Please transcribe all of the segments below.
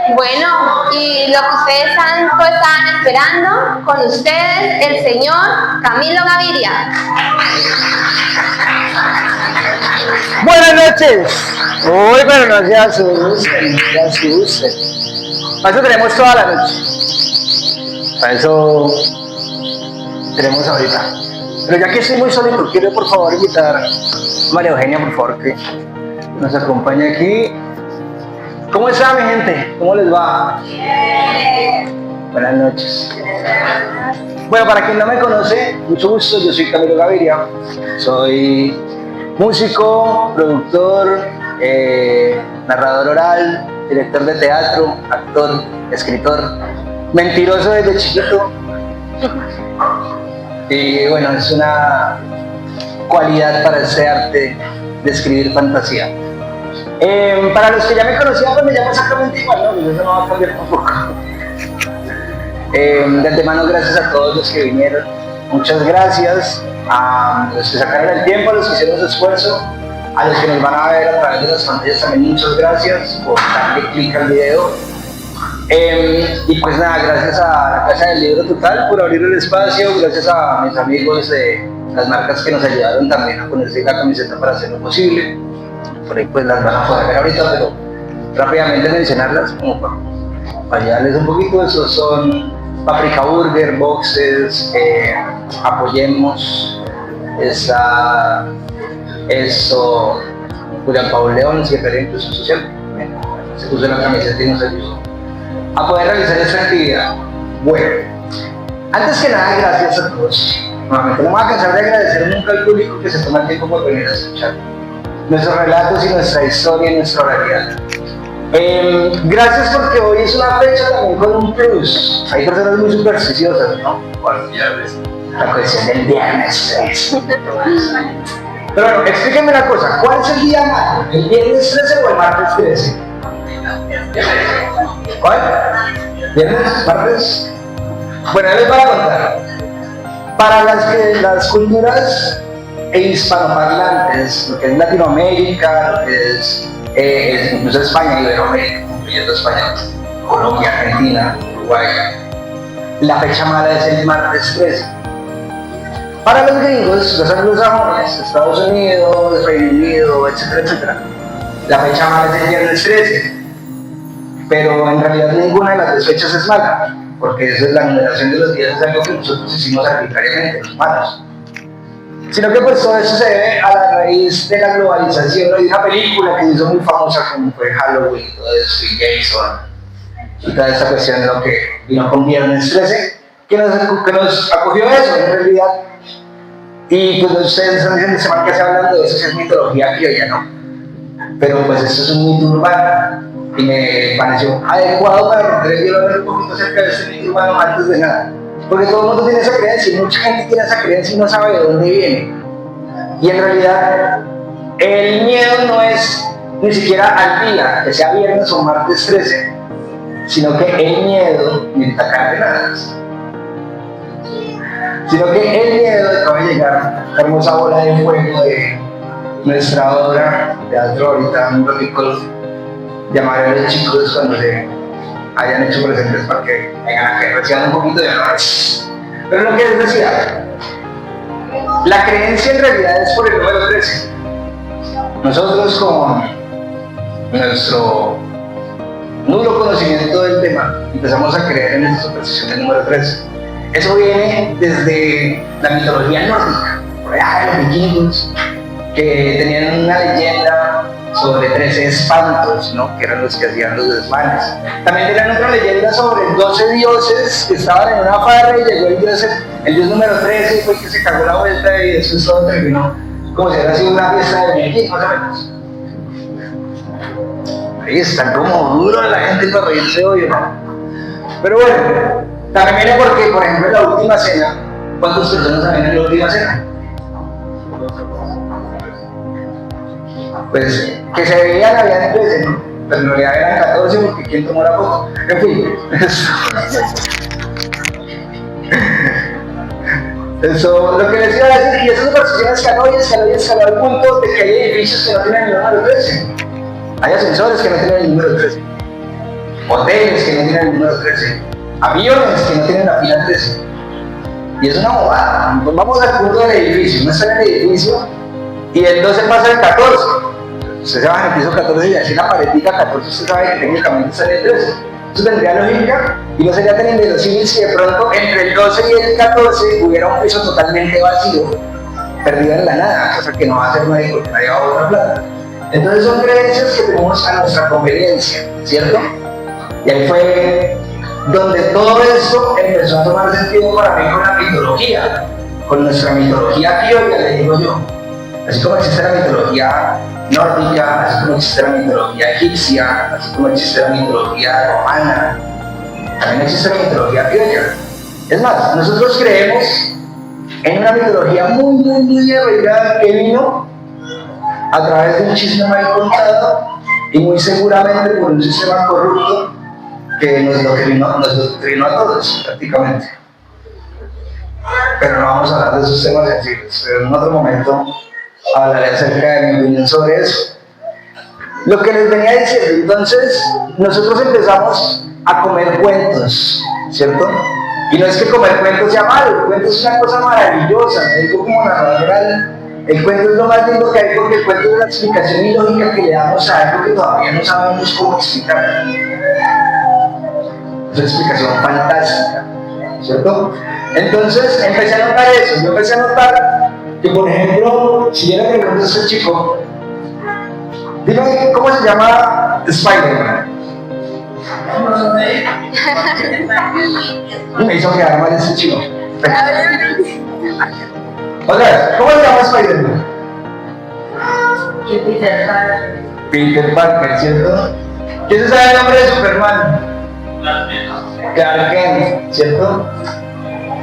Bueno, y lo que ustedes tanto estaban esperando, con ustedes, el señor Camilo Gaviria. Buenas noches. Uy, pero no se asusten, no se asusten. Para eso tenemos toda la noche. Para eso tenemos ahorita. Pero ya que estoy muy solito, quiero por favor invitar a María Eugenia, por favor, que nos acompañe aquí. ¿Cómo está mi gente? ¿Cómo les va? Buenas noches. Bueno, para quien no me conoce, mucho gusto, yo soy Camilo Gaviria. Soy músico, productor, narrador oral, director de teatro, actor, escritor, mentiroso desde chiquito. Y bueno, es una cualidad para este arte de escribir fantasía. Para los que ya me conocían, pues me llamo exactamente igual, ¿no? Pues eso no va a cambiar tampoco. De antemano, gracias a todos los que vinieron. Muchas gracias a los que sacaron el tiempo, a los que hicieron su esfuerzo, a los que nos van a ver a través de las pantallas también. Muchas gracias por darle clic al video. Y pues nada, gracias a la Casa del Libro Total por abrir el espacio, gracias a mis amigos de las marcas que nos ayudaron también a ponerse la camiseta para hacerlo posible. Por ahí pues las van a poder ver ahorita, pero rápidamente mencionarlas como para ayudarles un poquito. Esos son Paprika Burger, Boxes, Apoyemos, Julián Pablo León, Secretaría de Inclusión Social, se puso la camiseta y nos ayudó a poder realizar esta actividad. Bueno, antes que nada, gracias a todos. Nuevamente, no me voy a cansar de agradecer nunca al público que se toma el tiempo por venir a escuchar nuestros relatos y nuestra historia y nuestra realidad. Gracias porque hoy es una fecha también con un plus. Hay personas muy supersticiosas, ¿no? Bueno, viernes. La cuestión del viernes 3. Pero bueno, explíquenme una cosa, ¿cuál es el día malo? ¿El viernes 13 o el martes 13? ¿Cuál? ¿Viernes? ¿Martes? Bueno, les voy a contar. Para las culturas hispanoparlantes, lo que es Latinoamérica, lo que es incluso España, Iberoamérica, incluyendo España, Colombia, Argentina, Uruguay, la fecha mala es el martes 13. Para los gringos, los anglosajones, Estados Unidos, Reino Unido, etcétera, etcétera, la fecha mala es el viernes 13. Pero en realidad ninguna de las dos fechas es mala, porque eso es la numeración de los días, es algo que nosotros hicimos arbitrariamente, los humanos. Sino que pues todo eso se debe a la raíz de la globalización. Hay una película que se hizo muy famosa como fue Halloween, todo eso, y Jason, y toda esta cuestión de lo que vino con Viernes 13, que nos acogió eso en realidad. Y pues ustedes están diciendo que se hablando de eso, que es mitología criolla, ¿no? Pero pues esto es un mito urbano y me pareció adecuado para romper el hielo, hablar un poquito acerca de este mito urbano antes de nada. Porque todo el mundo tiene esa creencia y mucha gente tiene esa creencia y no sabe de dónde viene. Y en realidad, el miedo no es ni siquiera al día, que sea viernes o martes 13, sino que el miedo, mientras Cárdenas, sino que el miedo acaba de llegar, la hermosa bola de fuego de nuestra obra de teatro ahorita, un ratito, llamar a los chicos cuando se hayan hecho presentes para que vengan a que reciban un poquito de honor. Pero lo que les decía, la creencia en realidad es por el número 13. Nosotros con nuestro nulo conocimiento del tema empezamos a creer en esta superstición del número 13. Eso viene desde la mitología nórdica, por allá de los vikingos, que tenían una leyenda sobre 13 espantos, ¿no? Que eran los que hacían los desmanes. También tenían otra leyenda sobre 12 dioses que estaban en una farra y llegó el dios número 13 y fue el que se cagó la vuelta y después todo terminó como si hubiera sido una fiesta de Medellín, más o menos. Ahí está como duro la gente para reírse hoy, ¿no? Pero bueno, también viene porque, por ejemplo, en la última cena, ¿cuántas personas habían en la última cena? Pues que se veían habían 13, ¿no? Pero en realidad eran 14 porque ¿quién tomó la foto? En fin. Eso, lo que les iba a decir, y esas supersticiones escaló al punto de que hay edificios que no tienen el número 13. Hay ascensores que no tienen el número 13. hoteles que no tienen el número 13, aviones que no tienen la fila 13. Y es una bobada. Vamos al punto del edificio, uno está en el edificio y el 12 pasa el 14. Usted se baja en el piso 14 y así la paredita 14, usted sabe que técnicamente sale el 13. Eso tendría lógica y no sería tan inverosímil si de pronto entre el 12 y el 14 hubiera un piso totalmente vacío, perdido en la nada, cosa que no va a ser nadie porque nadie va a botar plata. Entonces son creencias que tenemos a nuestra conveniencia, ¿cierto? Y ahí fue donde todo esto empezó a tomar sentido para mí con la mitología, con nuestra mitología criolla, le digo yo. Así como existe la mitología nórdica, así como existe la mitología egipcia, así como existe la mitología romana, también existe la mitología criolla. Es más, nosotros creemos en una mitología muy arraigada que vino a través de un chisme mal contado y muy seguramente por un sistema corrupto que nos doctrinó a todos prácticamente. Pero no vamos a hablar de esos temas sensibles. En otro momento hablaré acerca de mi opinión sobre eso. Lo que les venía diciendo, entonces nosotros empezamos a comer cuentos, ¿cierto? Y no es que comer cuentos sea malo, el cuento es una cosa maravillosa, no digo como natural. El cuento es lo más lindo que hay porque el cuento es una explicación ilógica que le damos a algo que todavía no sabemos cómo explicar. Es una explicación fantástica, ¿cierto? Entonces empecé a notar eso, yo empecé a notar que, por ejemplo, si yo le pregunto a este chico, dime cómo se llama Spider-Man. Y me hizo quedar mal ese chico. Otra vez, ¿cómo se llama Spider-Man? Peter Parker, ¿cierto? ¿Quién se sabe el nombre de Superman? Clark Kent, ¿cierto?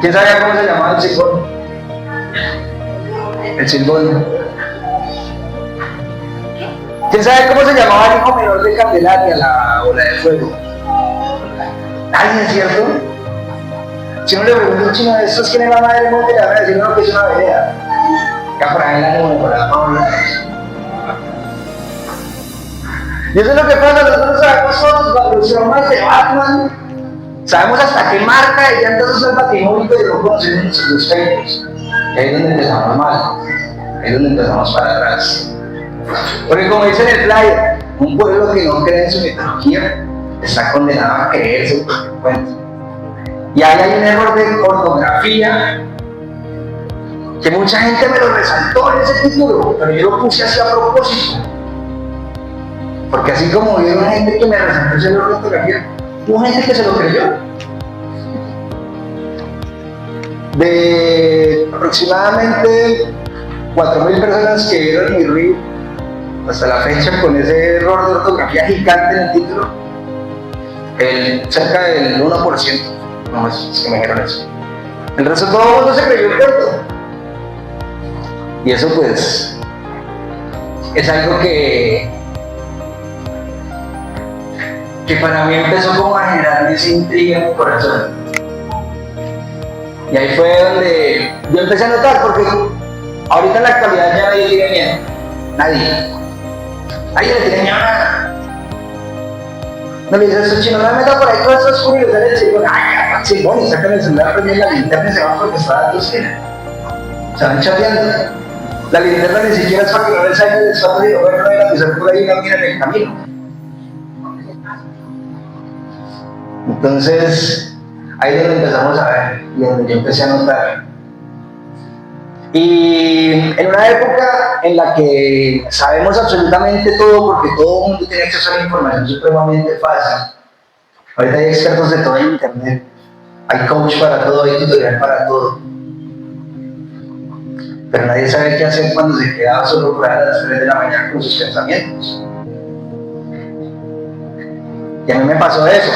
¿Quién sabe cómo se llamaba el Silbón? El Silbón. ¿Quién sabe cómo se llamaba el hijo menor de Candelaria, la bola de fuego? Nadie, ¿cierto? Si uno le pregunta a un chino de estos quién es la madre del monte, le van a decir no, que es una vereda. Acá por ahí en la nube, por la Paula. Y eso es lo que pasa, nosotros sabemos todos los bromas de Batman. Sabemos hasta qué marca de llantas usa el Batimóvil, pero no conocemos sus defectos. Y ahí es donde empezamos mal, ahí es donde empezamos para atrás. Porque como dice en el flyer, un pueblo que no cree en su mitología está condenado a creer su propio cuento. Y ahí hay un error de ortografía que mucha gente me lo resaltó en ese título, pero yo lo puse así a propósito. Porque así como vieron gente que me resaltó ese error de ortografía, hubo gente que se lo creyó. De aproximadamente 4.000 personas que vieron mi reel hasta la fecha con ese error de ortografía gigante en el título, cerca del 1%, no es que me dijeron eso. El resto todo el mundo se creyó el cuento. Y eso pues es algo que para mí empezó como a generar esa intriga en mi corazón. Y ahí fue donde yo empecé a notar, porque ahorita en la actualidad ya nadie tiene miedo. Nadie le tiene miedo a nada. No le dices a esos chinos, no me metas por ahí todos esos curios, dale el chingón, ay, chingón, y sacan el celular, prenden la linterna y se van porque está dando cine. Se van chateando. La linterna ni siquiera es para que no les salga el espacio y bueno, no era pisar por ahí y no miren el camino. Entonces, ahí es donde empezamos a ver y donde yo empecé a notar. Y en una época en la que sabemos absolutamente todo, porque todo el mundo tiene acceso a la información supremamente fácil. Ahorita hay expertos de todo en internet, hay coach para todo, hay tutorial para todo. Pero nadie sabe qué hacer cuando se queda solo por ahí a las 3 de la mañana con sus pensamientos. Y a mí me pasó eso.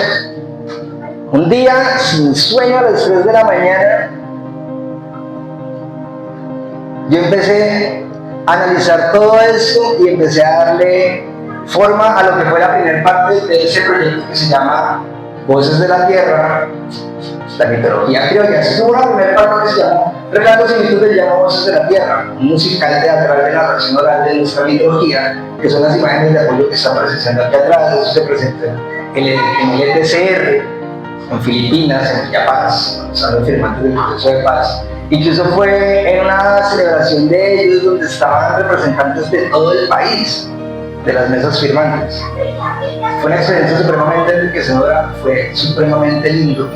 Un día, sin sueño, a las 3 de la mañana, yo empecé a analizar todo esto y empecé a darle forma a lo que fue la primera parte de ese proyecto que se llama Voces de la Tierra, la mitología criolla. Es como la primera parte que se llama Relatos y mitos que llama Voces de la Tierra, un musical teatral de narración oral de nuestra mitología, que son las imágenes de apoyo que están presenciando aquí atrás. Eso se presenta en el ETCR, en Filipinas, en Villa Paz, cuando estaban firmantes del proceso de paz. Incluso fue en una celebración de ellos donde estaban representantes de todo el país, de las mesas firmantes. Fue una experiencia supremamente enriquecedora, fue supremamente lindo.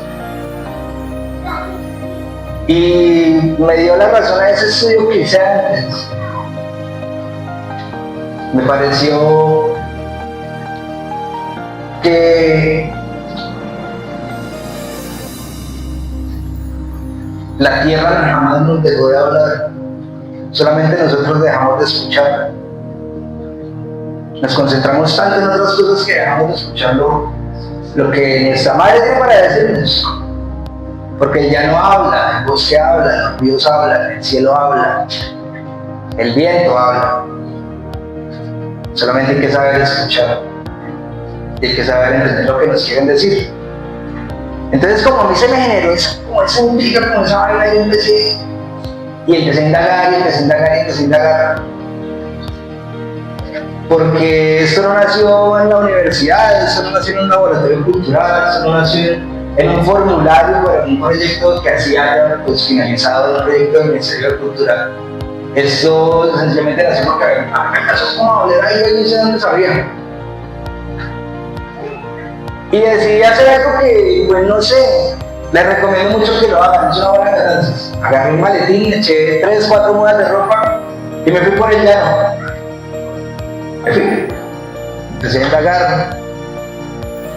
Y me dio la razón a ese estudio que hice antes. Me pareció que la tierra jamás nos dejó de hablar, solamente nosotros dejamos de escuchar. Nos concentramos tanto en otras cosas que dejamos de escuchar lo que nuestra madre tiene para decirnos. Porque él ya no habla, el bosque habla, los ríos hablan, el cielo habla, el viento habla. Solamente hay que saber escuchar y hay que saber entender lo que nos quieren decir. Entonces, como a mí se me generó como esa intriga, como esa vaina, yo empecé a indagar, empecé a indagar. Porque esto no nació en la universidad, esto no nació en un laboratorio cultural, esto no nació en un formulario para un proyecto que hacía pues, finalizado el proyecto del Ministerio de Cultura. Esto sencillamente nació porque acaso como hablar ahí, yo no sé dónde sabía. Y decidí hacer algo que, pues no sé, les recomiendo mucho que lo hagan, es una buena ganancia. Agarré un maletín, eché 3, 4 mudas de ropa y me fui por el llano. Me fui. Empecé a indagar,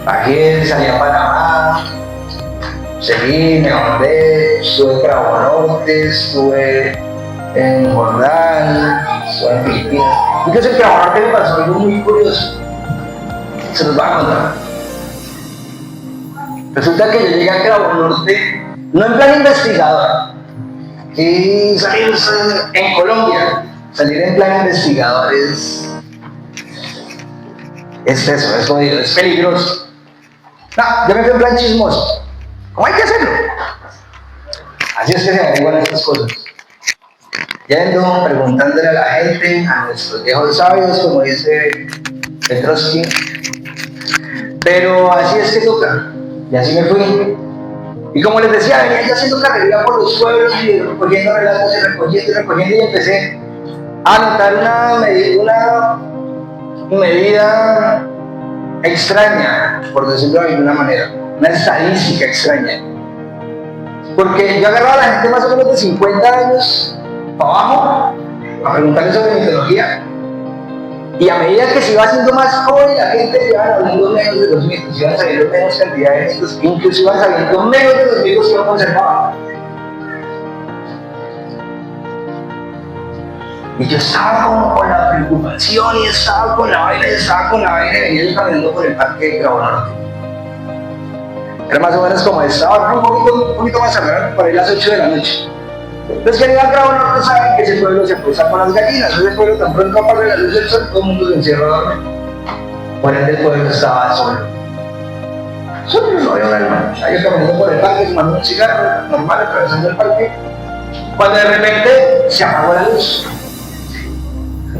bajé, salí a Panamá, seguí, me ahondé, estuve en Cabo Norte, estuve en Jordán, estuve en Filipinas. Incluso en Cabo Norte me pasó algo muy curioso, se los voy a contar. Resulta que yo llegué a Cabo Norte, no en plan investigador, y salir en Colombia, salir en plan investigador es eso, es jodido, es peligroso. No, yo me fui en plan chismoso. ¿Cómo hay que hacerlo? Así es que se averiguan estas cosas. Yendo, preguntándole a la gente, a nuestros viejos sabios, como dice Petrovsky. Pero así es que toca. Y así me fui. Y como les decía, venía yo haciendo carrera por los pueblos y recogiendo relatos y recogiendo y empecé a notar una medida extraña, por decirlo de alguna manera, una estadística extraña. Porque yo agarraba a la gente más o menos de 50 años para abajo a preguntarles sobre mitología, y a medida que se iba haciendo más joven, la gente iba hablando menos de los mitos, iban saliendo menos cantidad de mitos, incluso iban saliendo menos de los mitos que no conservaban. Y yo estaba como con la preocupación, y estaba con la vaina, y venía yo caminando por el parque de Cabo Norte. Era más o menos como esta hora, un poquito más cerrado, por ahí las 8 de la noche. Los que llegan a Cabo Norte saben que ese pueblo se puede con las gallinas, ese pueblo tan pronto apaga la luz del sol, todo el mundo se encierra a dormir. Por ende el pueblo estaba solo. Solo no había un alma. Yo caminando por el parque, fumando un cigarro normal, atravesando el parque, cuando de repente se apagó la luz.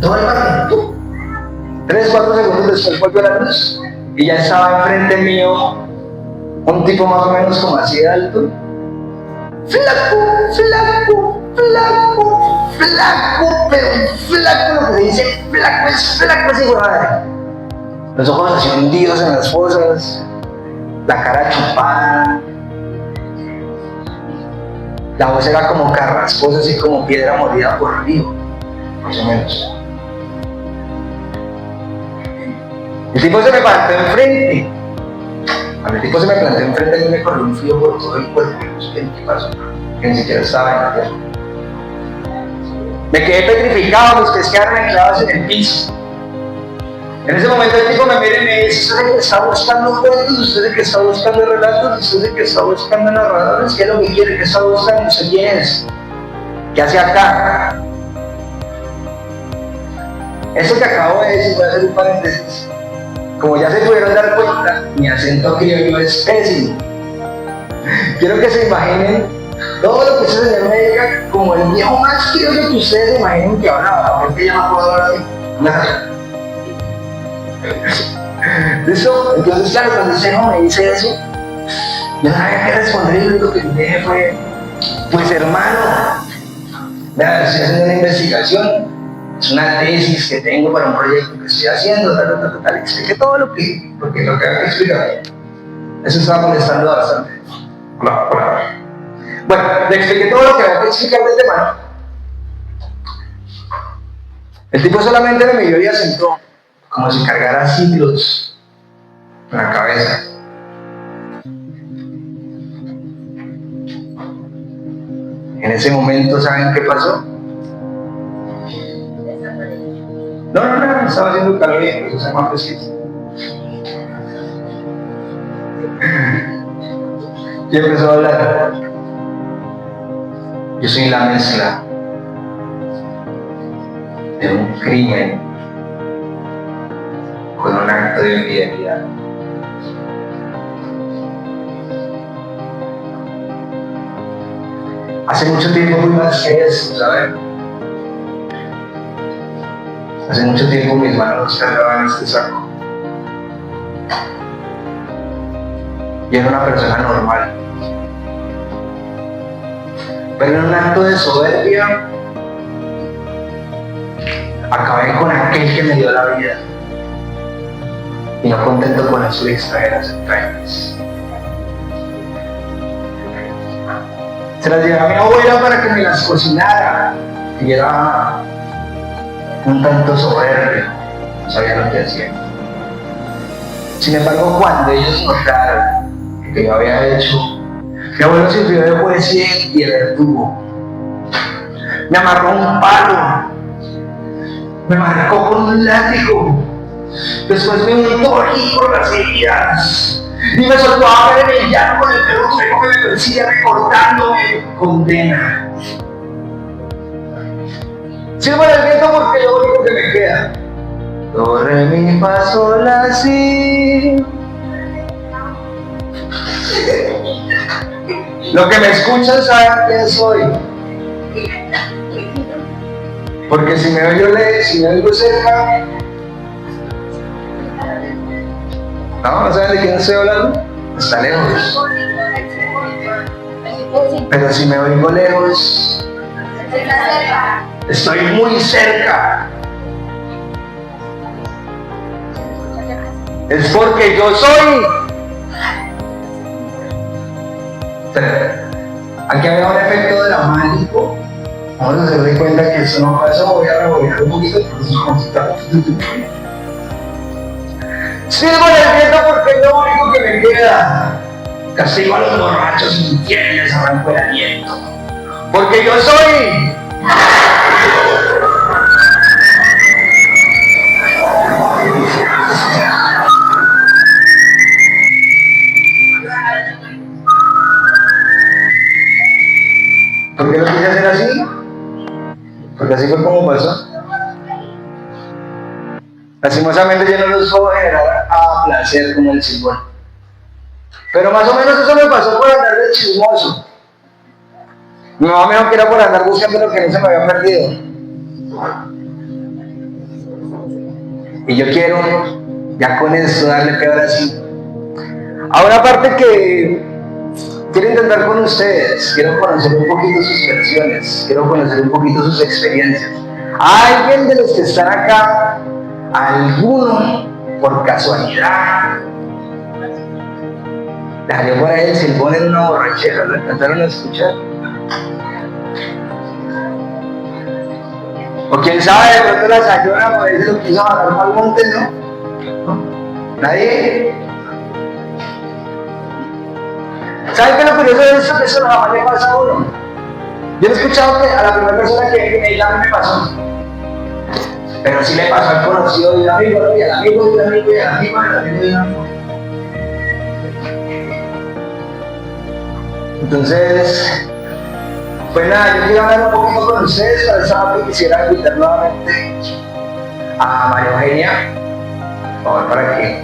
Todo el parque, 3, 4 segundos después volvió la luz y ya estaba enfrente mío un tipo más o menos como así de alto, flaco, pero flaco, lo que se dice flaco es flaco, así de madre. Los ojos así hundidos en las fosas, la cara chupada, la voz era como carrasposa, así como piedra molida por río, más o menos. El tipo se me plantó enfrente. Cuando el tipo se me plantó enfrente, a mí me corrió un frío por todo el cuerpo. No sé qué pasó, que ni siquiera estaba en la tierra. Me quedé petrificado, los pies quedaron anclados en el piso. En ese momento el tipo me mira y me dice: usted es el que está buscando cuentos, usted es el que está buscando relatos, usted es el que está buscando narradores. ¿Qué es lo que quiere? ¿Qué está buscando? ¿Usted quién es? ¿Qué hace acá? Eso que acabo de decir, voy a hacer un paréntesis. Como ya se pudieron dar cuenta, mi acento criollo es pésimo. Quiero que se imaginen todo lo que ese señor me diga como el viejo más criollo que ustedes se imaginen que hablaba, porque ya no puedo hablar hoy. Nada. ¿Listo? Entonces, claro, cuando ese hijo me dice eso, yo no sabía qué responder y lo único que le dije fue, pues hermano, vea, estoy haciendo una investigación, es una tesis que tengo para un proyecto que estoy haciendo, tal. Expliqué todo porque lo que había que explicar. Eso estaba molestando bastante. Claro. Bueno, le expliqué todo lo que había que explicar del tema, ¿no? El tipo solamente me miró y asentó, como si cargara siglos en la cabeza. En ese momento, ¿saben qué pasó? No, estaba haciendo calor y empezó a ser más fresquito. Y empezó a hablar. Yo soy la mezcla de un crimen con un acto de infidelidad. Hace mucho tiempo fui más que eso, ¿saben? Hace mucho tiempo mis manos cargaban este saco. Y era una persona normal. Pero en un acto de soberbia, acabé con aquel que me dio la vida. Y no contento con eso, le extraje las entrañas. Se las llevé a mi abuela para que me las cocinara. Y era un tanto soberbio, no sabía lo que hacía. Sin embargo, cuando ellos notaron que yo había hecho, mi abuelo sirvió de juez y de verdugo. Me amarró un palo, me marcó con un látigo, después me untó aquí por las heridas y me soltó a ver en el llano con el pelo seco que me persigue recortándome condena. Sirvo el viento porque es lo único que me queda. Do, re, mi, fa, sol, la, si. Lo que me escuchan saben quién soy. Porque si me oigo cerca, no saben de quién estoy hablando, está lejos. Pero si me oigo lejos, estoy muy cerca. Es porque yo soy. Pero aquí había un efecto dramático. Vamos a hacer de cuenta que eso no pasó. Voy a rebobinar un poquito. Sirvo el viento porque es lo único que me queda. Castigo a los borrachos infieles, les arranco el aliento. Porque yo soy. ¿Por qué lo quise hacer así? Porque así fue como pasó. Lastimosamente yo no los puedo generar a placer como el silbón. Pero más o menos eso me pasó por andar de chismoso. Mi mamá me dijo que era por andar buscando lo que no se me había perdido. Y yo quiero, ya con esto, darle peor así. A una parte que quiero intentar con ustedes, quiero conocer un poquito sus versiones, quiero conocer un poquito sus experiencias. ¿A alguien de los que están acá, alguno, por casualidad, le salió por ahí el silbón en una borrachera? ¿Lo alcanzaron a escuchar? O quién sabe, de pronto la sayona por ahí se lo quiso bajar al monte, ¿no? ¿Nadie? ¿Saben qué es lo curioso de esto? Que eso jamás le pasa a uno. Yo he escuchado que a la primera persona que me diga a mí me pasó. Pero sí le pasó al conocido de un amigo, y al amigo de un amigo, y al amigo de un amigo. Entonces, pues nada, yo quiero hablar un poquito con ustedes. Para esta parte quisiera invitar nuevamente a María Eugenia, por favor, para que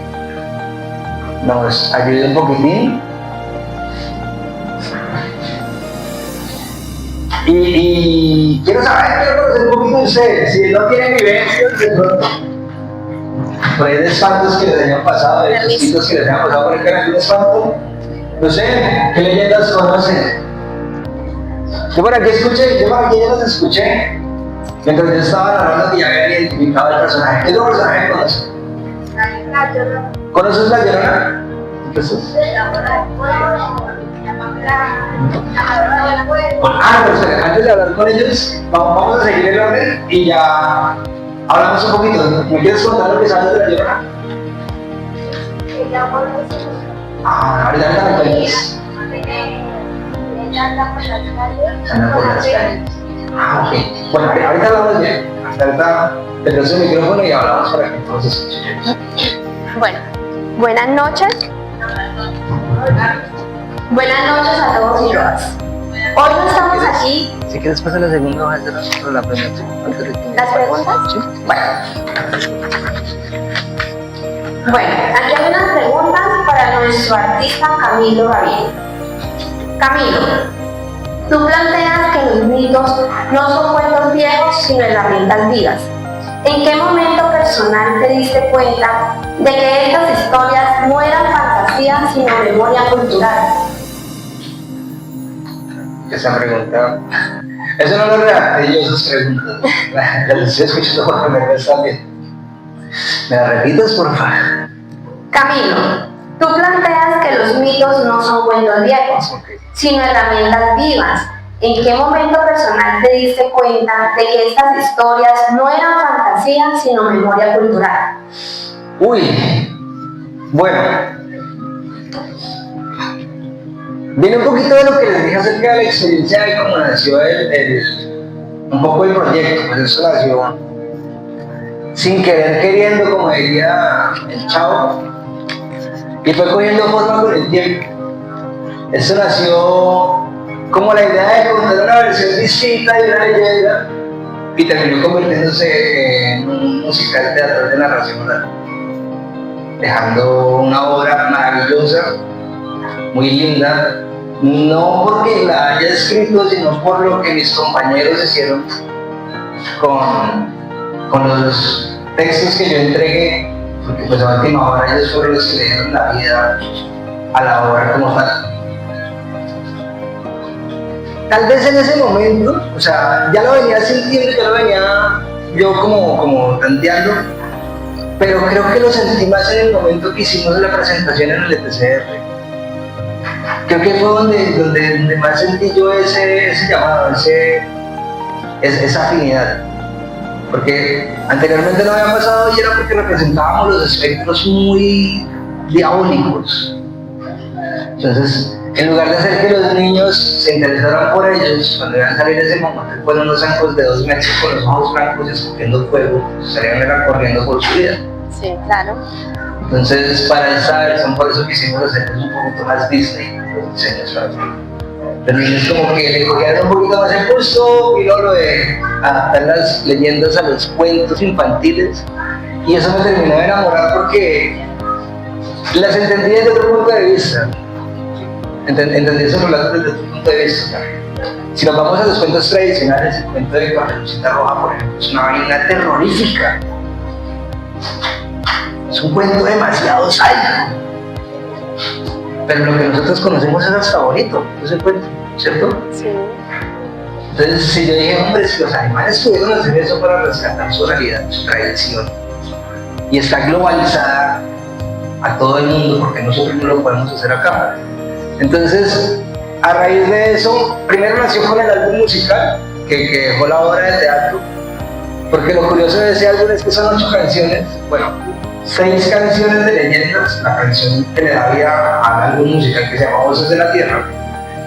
nos ayude un poquitín. Y quiero conocer un poquito de ustedes. Si no tienen vivencias, de pronto por ahí de espantos que les hayan pasado, de sustitos que les hayan pasado por el canal de espanto. No sé, ¿qué leyendas conocen? Yo por aquí ya los escuché. Mientras yo estaba narrando que ya había identificado el personaje. ¿Qué otro personaje conoces? ¿Conoces la Llorona? Entonces. Pero antes de hablar con ellos, vamos a seguir el orden y ya hablamos un poquito. ¿Me quieres contar lo que sabes de la Llorona? Ahorita me cuentas. Anda por las calles. Ok. Bueno, ahorita hablamos bien. Ahorita te presto el micrófono y hablamos para que todos escuchen. Bueno, buenas noches. Buenas noches a todos y todas. Hoy no estamos aquí. Si quieres pasar la segunda hoja de la primera. ¿Las preguntas? Sí. Bueno, aquí hay unas preguntas para nuestro artista Camilo Gaviria. Camilo, tú planteas que los mitos no son cuentos viejos, sino herramientas vivas. ¿En qué momento personal te diste cuenta de que estas historias no eran fantasías, sino memoria cultural? Esa pregunta, eso no lo redacté yo, esas preguntas. Las estoy escuchando por primera vez también. ¿Me las repites, por favor? Camilo, tú planteas que los mitos no son cuentos viejos, sino herramientas vivas. ¿En qué momento personal te diste cuenta de que estas historias no eran fantasías, sino memoria cultural? Uy, bueno, viene un poquito de lo que les dije acerca de la experiencia de cómo nació un poco el proyecto. Pues eso nació sin querer queriendo, como diría el chavo, y fue cogiendo forma con el tiempo. Eso nació como la idea de contar una versión distinta de una leyenda y terminó convirtiéndose en un musical teatral de narración oral, dejando una obra maravillosa, muy linda, no porque la haya escrito, sino por lo que mis compañeros hicieron con los textos que yo entregué, porque pues a última hora ellos fueron los que le dieron la vida a la obra como tal. Tal vez en ese momento, o sea, ya lo venía sintiendo, ya lo venía yo como tanteando, pero creo que lo sentí más en el momento que hicimos la presentación en el ETCR. Creo que fue donde más sentí yo ese llamado, esa afinidad. Porque anteriormente no había pasado y era porque representábamos los espectros muy diabólicos. Entonces, en lugar de hacer que los niños se interesaran por ellos, cuando iban a salir de ese momento, fueron unos zancos de 2 metros con los ojos blancos y escupiendo fuego, salían corriendo por su vida. Sí, claro. Entonces, para esta versión, por eso quisimos hacerles un poquito más Disney, los diseños para los niños como que le cogieron un poquito más el pulso, y luego lo de adaptar las leyendas a los cuentos infantiles, y eso me terminó de enamorar porque las entendí desde otro punto de vista. Entendí esos relatos desde otro punto de vista. Si nos vamos a los cuentos tradicionales, el cuento de Caperucita Roja, por ejemplo, es una vaina terrorífica. Es un cuento demasiado sádico. Pero lo que nosotros conocemos es hasta bonito, ese cuento, ¿cierto? Sí. Entonces, si yo dije, hombre, si los animales pudieron hacer eso para rescatar su realidad, su tradición, y está globalizada a todo el mundo, porque nosotros no lo podemos hacer acá. Entonces, a raíz de eso, primero nació con el álbum musical, que dejó la obra de teatro, porque lo curioso de ese álbum es que son 8 canciones, bueno, 6 canciones de leyendas, la canción que le da vida al álbum musical que se llama Voces de la Tierra,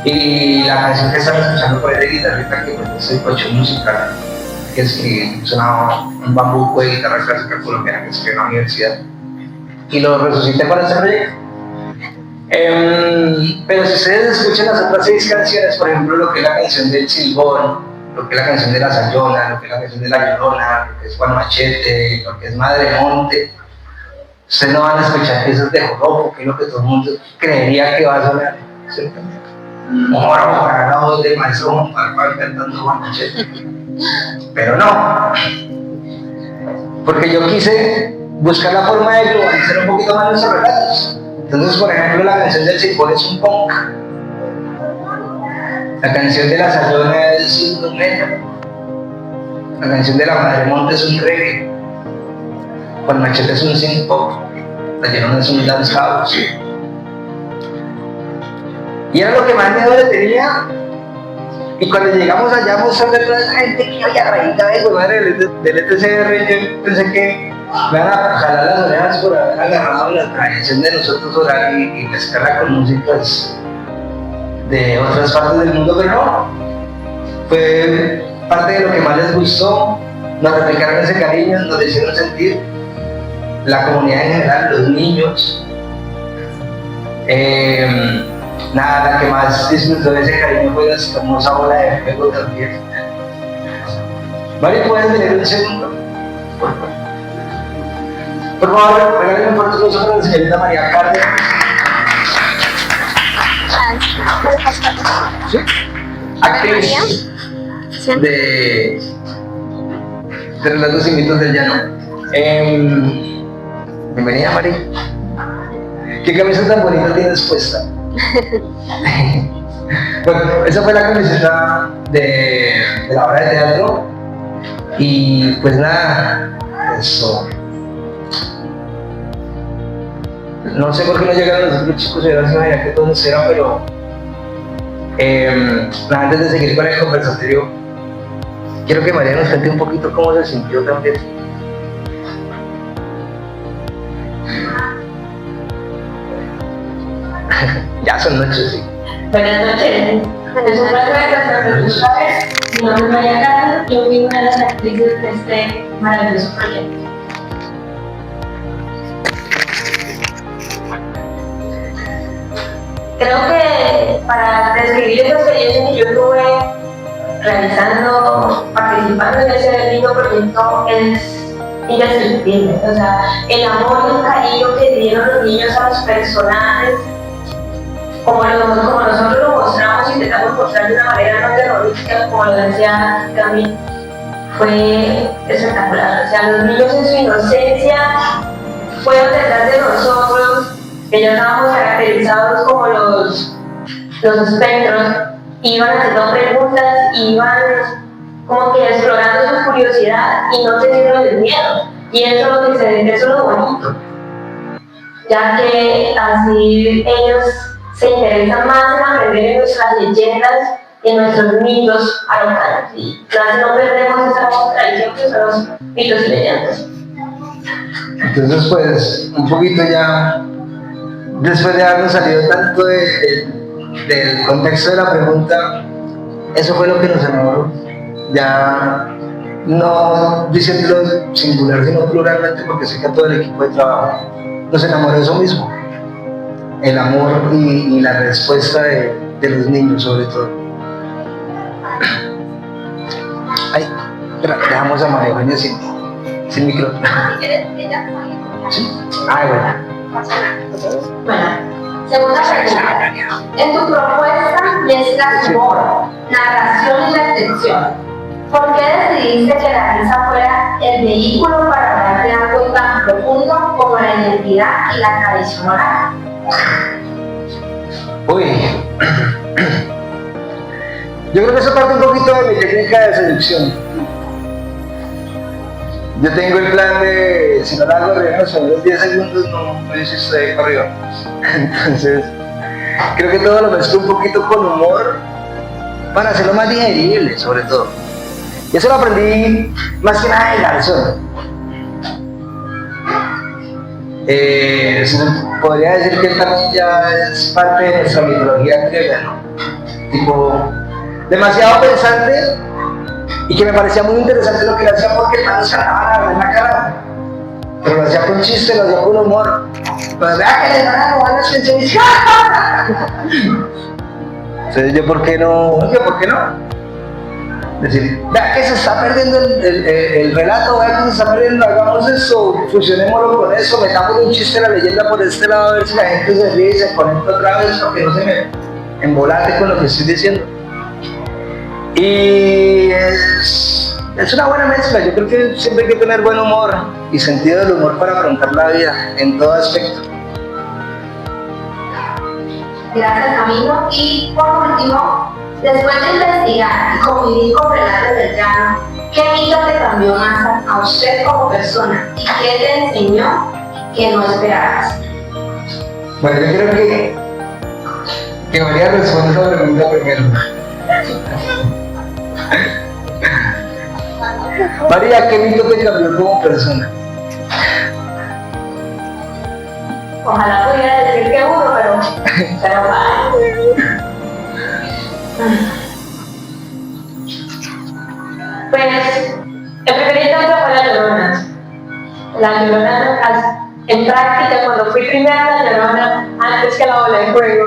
y la canción que están escuchando por ahí de guitarrita, que es el colchón musical, que es un bambuco de guitarra clásica colombiana que escribió en la universidad, y lo resucité para este proyecto. Pero si ustedes escuchan las otras 6 canciones, por ejemplo, lo que es la canción del Silbón, lo que es la canción de la Sayona, lo que es la canción de la Llorona, lo que es Juan Machete, lo que es Madre Monte, ustedes no van a escuchar piezas de joropo, que es lo que todo el mundo creería que va a sonar, ¿cierto? Moro para la voz de Maestro Juan Parpal cantando Juan Machete. Pero no, porque yo quise buscar la forma de globalizar un poquito más nuestros relatos. Entonces, por ejemplo, la canción del Cipó es un punk, la canción de la Sayona es un metal, la canción de la Madre Monte es un reggae, Juan Machete es un synth pop, la Llorona es un dance house. Y era lo que más miedo le tenía. Y cuando llegamos allá a mostrarle a toda esa gente que había rayita de madre del ETCR, yo pensé que me van a jalar las orejas por haber agarrado la tradición de nosotros orar y mezclarla con músicas de otras partes del mundo, pero no. Fue parte de lo que más les gustó, nos replicaron ese cariño, nos hicieron sentir, la comunidad en general, los niños. Nada, la que más disfrutó de ese cariño fue esta hermosa bola de fuego también. Mari, ¿puedes tener un segundo? Por favor, regalen un fuerte aplauso a la señorita María Cárdenas. ¿Sí? Actriz de Relatos y Mitos del Llano. Bienvenida, Mari. ¿Qué camisa tan bonita tienes puesta? Bueno, esa fue la camiseta de la obra de teatro. Y pues nada, eso. No sé por qué no llegaron los otros chicos, ya que todos eran, pero antes de seguir con el conversatorio, quiero que María nos cuente un poquito cómo se sintió también. Ya son noches, sí. Buenas noches. Es un placer estar con ustedes. Mi nombre es María Cárdenas. Yo fui una de las actrices de este maravilloso proyecto. Creo que para describir esa experiencia que yo tuve realizando, participando en ese lindo proyecto es indescriptible. O sea, el amor y el cariño que dieron los niños a los personajes, como nosotros lo mostramos y intentamos mostrar de una manera no terrorífica, como lo decía Camille, fue espectacular. O sea, los niños en su inocencia fueron detrás de nosotros, que ya estábamos caracterizados como los espectros, iban haciendo preguntas, iban como que explorando su curiosidad y no teniendo miedo. Y eso es lo bonito, ya que así ellos se interesan más en aprender en nuestras leyendas y en nuestros mitos alocados. Y así no perdemos esa tradición que son los mitos y leyendas. Entonces, pues, un poquito ya, después de habernos salido tanto del contexto de la pregunta, eso fue lo que nos enamoró. Ya no diciéndolo singular, sino pluralmente, porque sé que a todo el equipo de trabajo nos enamoró eso mismo. El amor y la respuesta de los niños, sobre todo. Ay, espera, dejamos a María Eugenia sin micrófono. ¿Sí? Ay, bueno. Bueno, segunda pregunta. En tu propuesta mezclas humor, narración y reflexión. ¿Por qué decidiste que la risa fuera el vehículo para hablar de algo tan profundo como la identidad y la tradición oral? Uy, yo creo que eso parte un poquito de mi técnica de seducción. Yo tengo el plan de, si no la hago reír en los primeros 10 segundos, no hiciste de corrido. Entonces, creo que todo lo mezclo un poquito con humor para hacerlo más digerible, sobre todo. Y eso lo aprendí más que nada de Garzón. Se podría decir que él también ya es parte de nuestra mitología griega, ¿no? Tipo, demasiado pensante y que me parecía muy interesante lo que le hacía porque el man se daba en la cara, pero lo hacía con chiste, lo hacía con humor. Pues vea que le van a robar las pensiones. Entonces, ¿yo por qué no? Decir, vea que se está perdiendo el relato, vea que se está perdiendo, hagamos eso, fusionémoslo con eso, metamos un chiste de la leyenda por este lado, a ver si la gente se ríe y se conecta otra vez, para que no se me embolate con lo que estoy diciendo. Y es es una buena mezcla. Yo creo que siempre hay que tener buen humor y sentido del humor para afrontar la vida en todo aspecto. Gracias, Camilo. Y por último, después de investigar y convivir con relatos del llano, ¿qué mito te cambió más a usted como persona? ¿Y qué te enseñó que no esperabas? Bueno, yo creo que María responde la pregunta primero. María, ¿qué mito te cambió como persona? Ojalá pudiera decir que uno, pero vale. Pues, el primer intento fue la Llorona. La Llorona, en práctica, cuando fui primero a la Llorona, antes que la bola de fuego,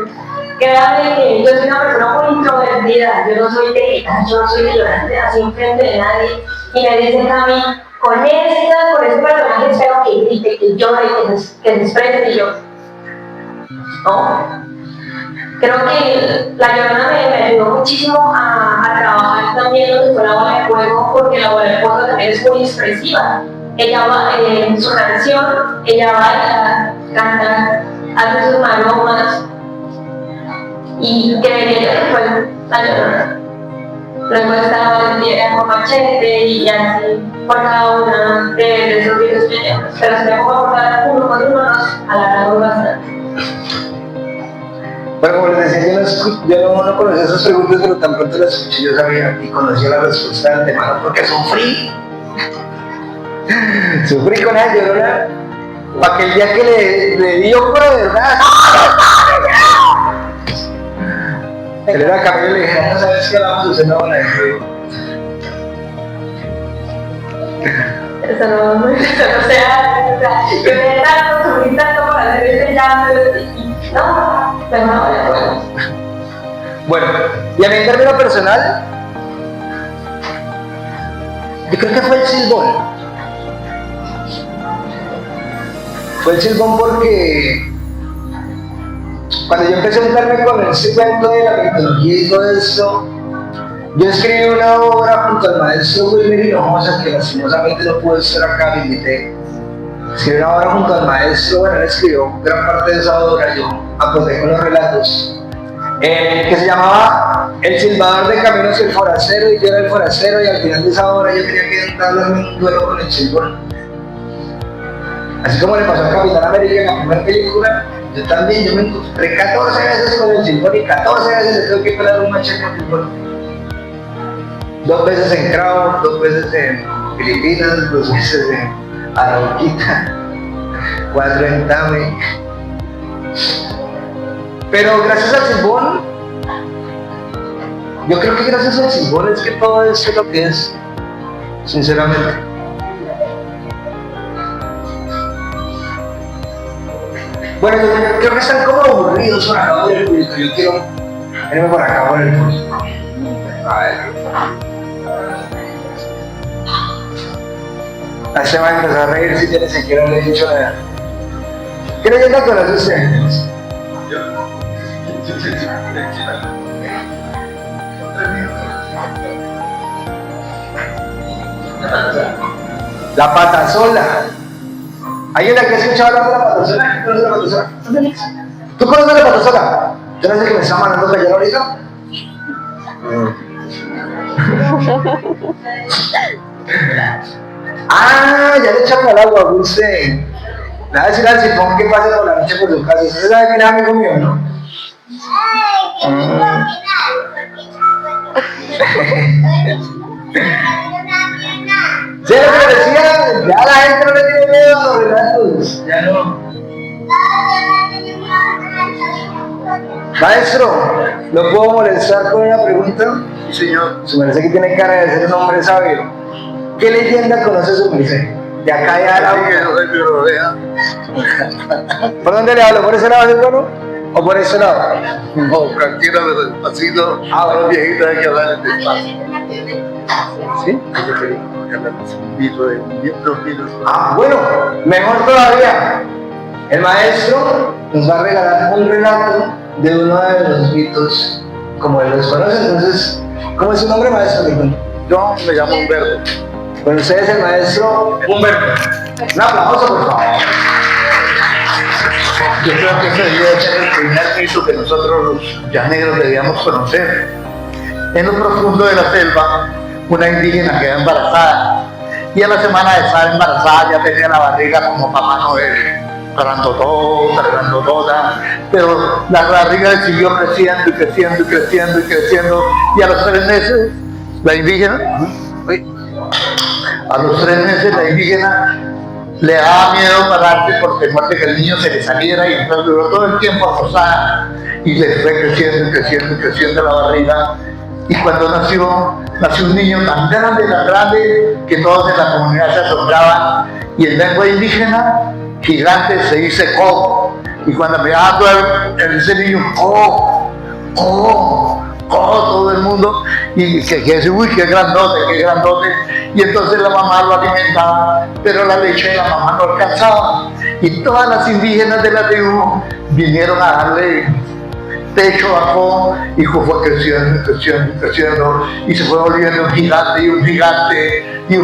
créanme que yo soy una persona muy introvertida, yo no soy de gritar, yo no soy de llorar así enfrente de nadie, y me dicen a mí, con ese personaje espero que grite, que llore, que se exprese, y yo, no. Creo que la Llorona me ayudó muchísimo a trabajar también lo que fue la bola de fuego, porque la bola de fuego también es muy expresiva. Ella va en su canción, ella baila, canta, hace sus maromas, y creería yo que fue la Llorona. Luego estaba Valentía con Machete y así por cada una de esos videos pequeños, pero se me pongo a cortar uno con uno, nos alargamos bastante. Bueno, como les decía, yo no conocía esas preguntas, pero tan pronto las escuché, yo sabía y conocía la respuesta de antemano porque sufrí. Sufrí con ella, Llorona, para que el día que le dio por de verdad, él era Camilo y le dije, no sabes qué vamos a hacer una bola de fuego. Eso no se hace, o sea, yo me tanto, sufrí tanto por hacer ese llanto, y no, pero no, bueno. Bueno, y a mí en términos personal, yo creo que fue el silbón. Fue el silbón porque cuando yo empecé a juntarme con ese cuento de la mitología y todo esto, yo escribí una obra junto al maestro Wilmer Hinojosa, que lastimosamente no pudo estar acá, me invité. Escribí una obra junto al maestro, bueno, él escribió gran parte de esa obra, yo aporté con los relatos, que se llamaba El silbador de caminos y el forastero, y yo era el forastero, y al final de esa obra yo tenía que entrarle en un duelo con el silbón. Así como le pasó a Capitán América en la primera película, yo también, yo me encontré 14 veces con el silbón y 14 veces le tuve que pegar un machete al silbón. 2 veces en Crown, 2 veces en Filipinas, 2 veces en Arauquita, 4 en Tame. Pero gracias al silbón, yo creo que gracias al silbón es que todo esto es lo que es, sinceramente. Bueno, yo creo que están como aburridos por acá por el público. Yo quiero venirme por acá por el público. A ver. Ahí se va a empezar a reír si tiene siquiera le he dicho nada. ¿Qué leyenda conoce usted? La patasola. ¿Hay una que ha escuchado hablar de la patasola? ¿Quién conoce la patasola? ¿Tú conoces la patasola? ¿Yo no sé que me está mandando callar ahorita? Ah, ya le echaron al agua, usted. Le va a decir al silbón que pase por la noche por su casa. ¿Usted sabe quién es amigo mío, no? Sí, lo que decía, ya la gente no le tiene miedo a los relatos. Ya no. Maestro, ¿lo puedo molestar con una pregunta? Sí, señor. Su merced que tiene cara de ser un hombre sabio. ¿Qué leyenda conoce su merced? De acá de Arauca. Que no soy mi rodea. ¿Por dónde le hablo? ¿Por ese lado del bueno? ¿O por ese lado? No, tranquilo, pero despacito. Ah, bueno. Los viejitos hay que hablar despacio. ¿Sí? Hay que hablar de 2 minutos. Ah, bueno, mejor todavía. El maestro nos va a regalar un relato de uno de los mitos, como él los conoce. Entonces, ¿cómo es su nombre, maestro? Yo me llamo Humberto. Bueno, usted es el maestro Humberto. Un aplauso, por favor. Yo creo que ese debe ser el primer mito que nosotros los llaneros debíamos conocer. En lo profundo de la selva, una indígena queda embarazada y a la semana de estar embarazada ya tenía la barriga como Papá Noel, grandotota, pero la barriga siguió creciendo y creciendo y creciendo y creciendo y a los 3 meses la indígena, la indígena le daba miedo pararse por temor de que el niño se le saliera y entonces duró todo el tiempo acostada y le fue creciendo y creciendo y creciendo la barriga. Y cuando nació un niño tan grande que todos en la comunidad se asombraban y en lengua indígena gigante se dice Co. Y cuando me daba ese niño Co, todo el mundo, y que dice, uy, qué grandote. Y entonces la mamá lo alimentaba, pero la leche de la mamá no alcanzaba. Y todas las indígenas de la tribu vinieron a darle pecho a Co, y fue creciendo, y se fue volviendo un gigante, y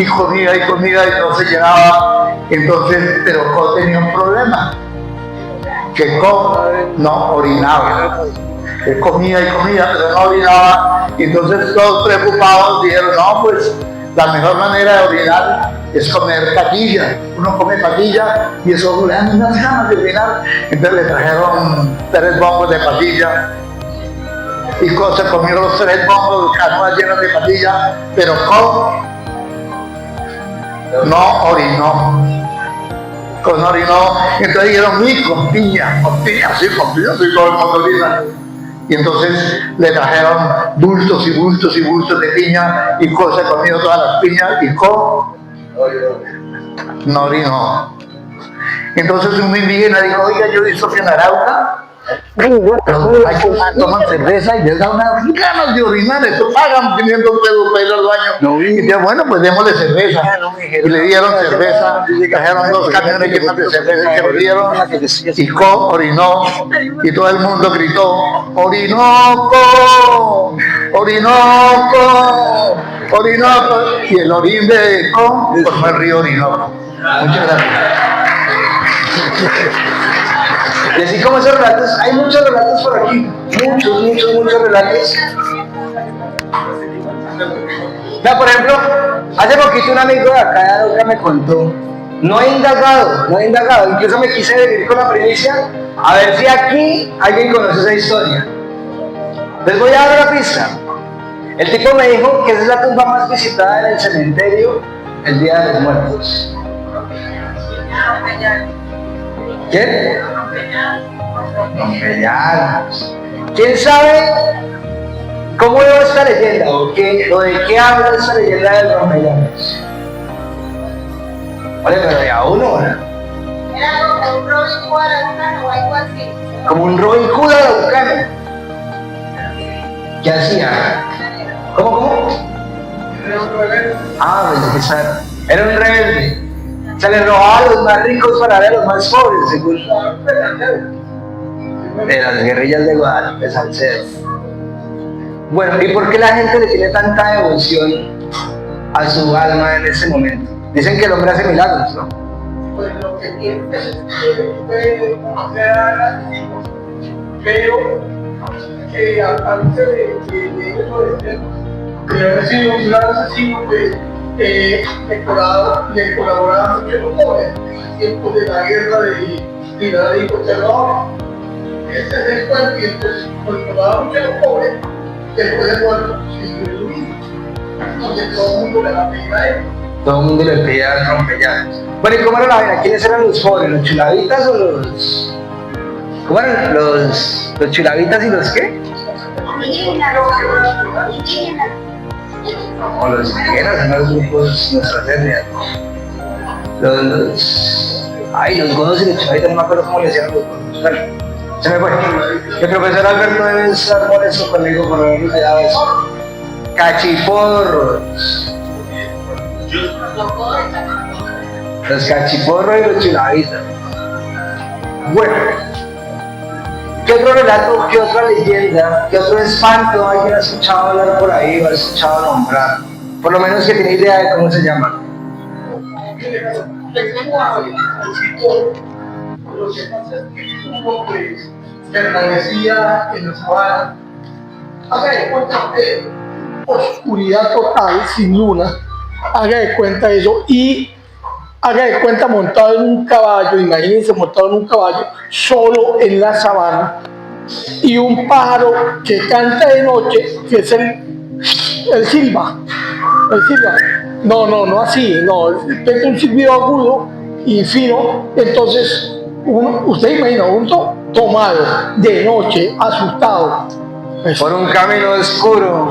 comida, y no se llenaba. Entonces, pero Co tenía un problema, que Co no orinaba. Él comía, pero no orinaba, y entonces todos preocupados dijeron, no, pues la mejor manera de orinar es comer patilla. Uno come patilla y eso le dan unas ganas de orinar. Entonces le trajeron 3 bombos de patilla y se comió los 3 bombos, canoas llenas de patilla, pero Co no orinó. Entonces dijeron, con piña, sí, todo el mundo orina. Y entonces le trajeron bultos de piña y Co se comió todas las piñas y Co no orinó. Entonces un indígena dijo, oiga, yo he visto que en Arauca toman cerveza y les da unas ganas de orinar, eso pagan 500 pesos para ir al baño. Y dice, bueno, pues démosle cerveza. Y le dieron cerveza, trajeron 2 camiones llenos de cerveza que le dieron, y Co orinó, y todo el mundo gritó, Orinoco, y el orín de Co formó el río Orinoco. Muchas gracias. Y así como esos relatos, hay muchos relatos por aquí, muchos relatos. Mira, por ejemplo, hace poquito un amigo de acá de Arauca me contó, no he indagado, incluso me quise venir con la primicia, a ver si aquí alguien conoce esa historia. Les voy a dar una pista. El tipo me dijo que esa es la tumba más visitada en el cementerio el Día de los Muertos. ¿Quién? Rompellanos. ¿Quién sabe cómo va esta leyenda o de qué habla esta leyenda de Rompellanos? Vale, pero ya uno, ¿verdad? Era como un Robin Hood araucano o algo así. Como un Robin Hood araucano. ¿Qué hacía? ¿Cómo? Ah, pues era un rebelde. Se le robaba a los más ricos para dar a los más pobres, según de las guerrillas de Guadalupe Salcedo. Bueno, ¿y por qué la gente le tiene tanta devoción a su alma en ese momento? Dicen que el hombre hace milagros, ¿no? Pues lo que tiene fue pero que aparte de eso de haber sido un gran asesino le colaboraba mucho a los jóvenes en el tiempo de la guerra de Irak y Kosovo. Ese es el cual que entonces colaboraba mucho a los jóvenes después de muerto sin su vida, donde todo el mundo le da pena a él. Todo el mundo le pedía al Rompellanos. Bueno, ¿y cómo era la vaina? ¿Quiénes eran los pobres? ¿Los chulavitas o los...? ¿Cómo eran? ¿Los chulavitas y los qué? No, los indígenas son los grupos, nuestras etnias. Los godos y los chulavitas, no me acuerdo cómo le decían los godos. Bueno, se me fue. El profesor Alberto debe estar molesto conmigo por haberme dado eso. Cachiporros. Los cachiporros y los chulavitas. Bueno, ¿Qué otro relato, qué otra leyenda, qué otro espanto alguien ha escuchado hablar por ahí o ha escuchado nombrar? Por lo menos que tiene idea de cómo se llama. Lo que pasa es que uno pues permanecía en la sabana. Haga de cuenta que oscuridad total, sin luna. Haga de cuenta eso y haga de cuenta montado en un caballo, imagínense montado en un caballo, solo en la sabana, y un pájaro que canta de noche, que es el silba. El silba. No así, no, es un silbido agudo y fino, entonces usted imagina, uno tomado de noche, asustado. Por un camino oscuro.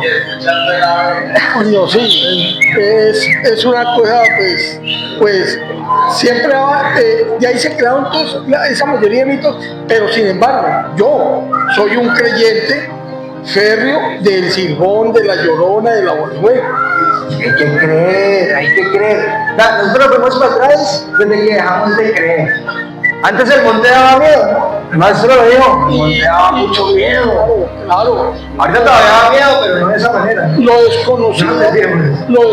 Coño, sí, es una cosa, pues siempre va, de ahí se crearon todos, esa mayoría de mitos, pero sin embargo, yo soy un creyente férreo del Silbón, de la Llorona, de la Bolueca. Hay que creer, hay que creer. Nosotros fuimos para atrás desde que dejamos de creer. Antes el monte daba miedo, ¿no? El maestro lo dijo, el monte daba mucho miedo. Claro. Ahorita todavía da miedo, pero no de esa manera. Lo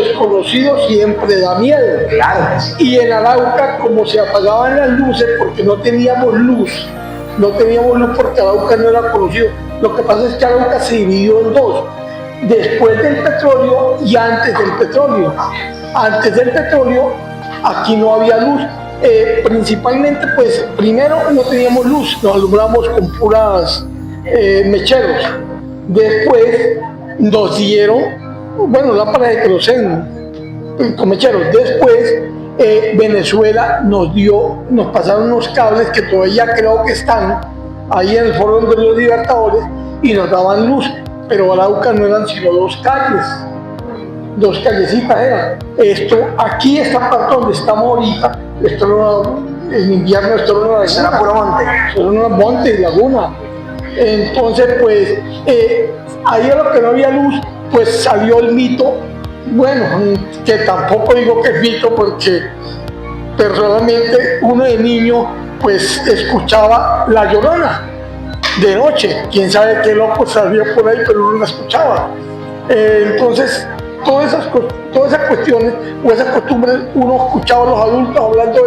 desconocido siempre da miedo. Claro que sí. Y en Arauca, como se apagaban las luces porque no teníamos luz porque Arauca no era conocido. Lo que pasa es que Arauca se dividió en dos, después del petróleo y antes del petróleo. Antes del petróleo, aquí no había luz. Principalmente, pues, primero no teníamos luz, nos alumbramos con puras mecheros. Después nos dieron, bueno, lámparas de queroseno con mecheros. Después Venezuela nos pasaron unos cables que todavía creo que están ahí en el Foro de los Libertadores y nos daban luz, pero Arauca no eran sino dos callecitas eran. Aquí esta parte donde estamos ahorita, en invierno esto era una laguna. Era puro monte. Era una monte y laguna. Entonces, pues, ahí a lo que no había luz, pues salió el mito, bueno, que tampoco digo que es mito porque personalmente uno de niño, pues, escuchaba La Llorona de noche. Quién sabe qué loco salía por ahí, pero uno la escuchaba. Entonces, todas esas cuestiones o esas costumbres, uno escuchaba a los adultos hablando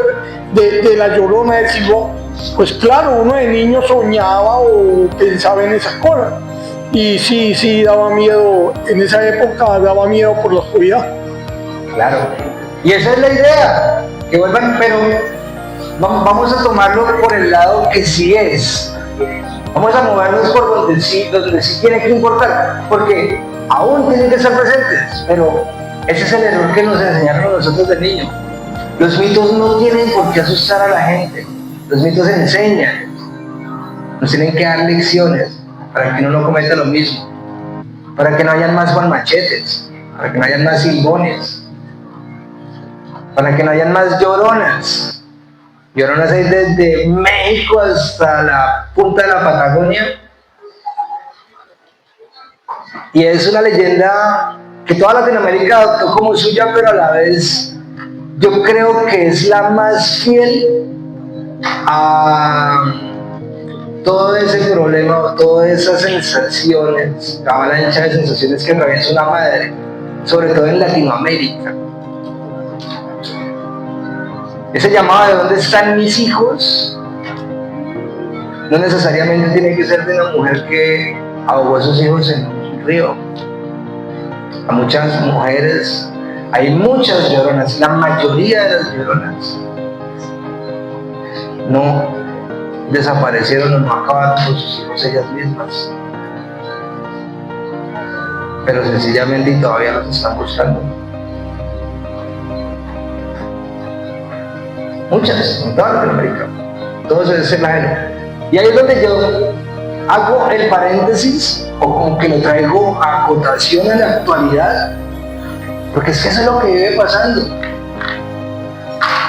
de La Llorona del Silbón. Pues claro, uno de niño soñaba o pensaba en esas cosas. Y sí, daba miedo, en esa época daba miedo por la oscuridad. Claro. Y esa es la idea, que vuelvan, pero vamos a tomarlo por el lado que sí es. Vamos a movernos por donde sí tiene que importar, porque aún tienen que estar presentes, pero ese es el error que nos enseñaron a nosotros de niños. Los mitos no tienen por qué asustar a la gente, los mitos enseñan, nos tienen que dar lecciones para que uno no cometa lo mismo, para que no hayan más Juan Machetes, para que no hayan más Silbones, para que no hayan más Lloronas. Lloronas hay desde México hasta la punta de la Patagonia. Y es una leyenda que toda Latinoamérica adoptó como suya, pero a la vez yo creo que es la más fiel a todo ese problema, todas esas sensaciones, la avalancha de sensaciones que atraviesa una madre, sobre todo en Latinoamérica. Ese llamado de ¿dónde están mis hijos? No necesariamente tiene que ser de una mujer que ahogó a sus hijos en un río. A muchas mujeres, hay muchas lloronas, la mayoría de las lloronas no desaparecieron o no acabaron con sus hijos ellas mismas, pero sencillamente y todavía los están buscando. Muchas, en toda Latinoamérica, todo ese escenario. Y ahí es donde yo hago el paréntesis, o como que lo traigo a acotación en la actualidad, porque es que eso es lo que vive pasando.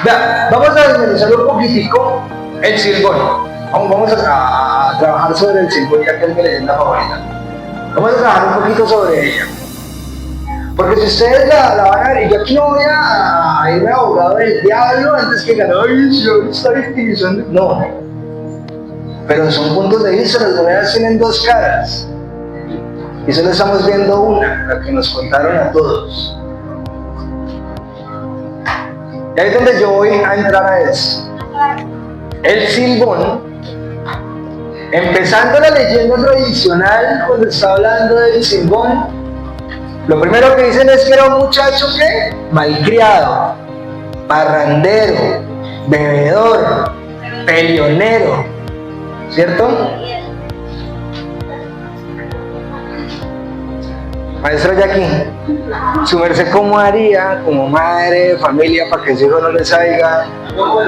Vea, vamos a desmenuzar un poquitico el Silbón. Vamos a trabajar sobre el Silbón, ya que es mi leyenda favorita. Vamos a trabajar un poquito sobre ella. Porque si ustedes la van a ver, y yo aquí no voy a irme abogado del diablo antes que ganar, ay, yo está victimizando. No. Pero son puntos de vista, las monedas tienen dos caras. Y solo estamos viendo una, la que nos contaron a todos. Y ahí es donde yo voy a entrar a eso. El Silbón, empezando la leyenda tradicional, cuando está hablando del Silbón, lo primero que dicen es que era un muchacho que malcriado, parrandero, bebedor, peleonero, ¿cierto? Maestro Jackie, su merced, ¿cómo haría como madre de familia para que su hijo no le salga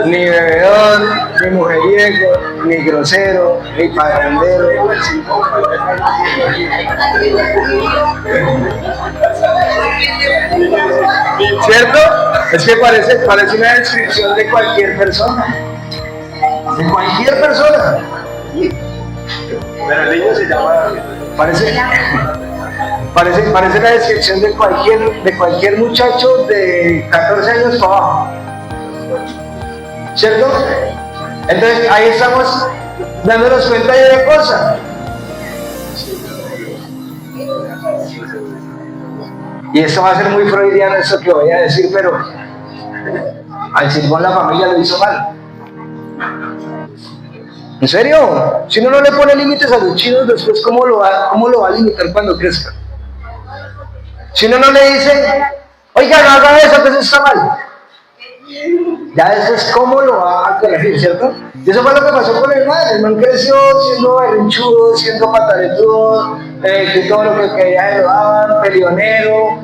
ni bebedor, ni mujeriego, ni grosero, ni parrandero? ¿Cierto? Es que parece una descripción de cualquier persona. De cualquier persona. Pero el niño se llama... Parece la descripción de cualquier muchacho de 14 años para abajo. ¿Cierto? Entonces ahí estamos dándonos cuenta de una cosa. Y esto va a ser muy freudiano eso que voy a decir, pero al Silbón la familia lo hizo mal. ¿En serio? Si uno no le pone límites a los chinos, después ¿cómo lo va a limitar cuando crezca? Si uno no le dice, oiga, no haga eso, que eso está mal. Ya eso es cómo lo va a corregir, ¿cierto? Y eso fue lo que pasó con el man. El man creció siendo berrinchudo, siendo pataretudo, que todo lo que quería le daban, peleonero.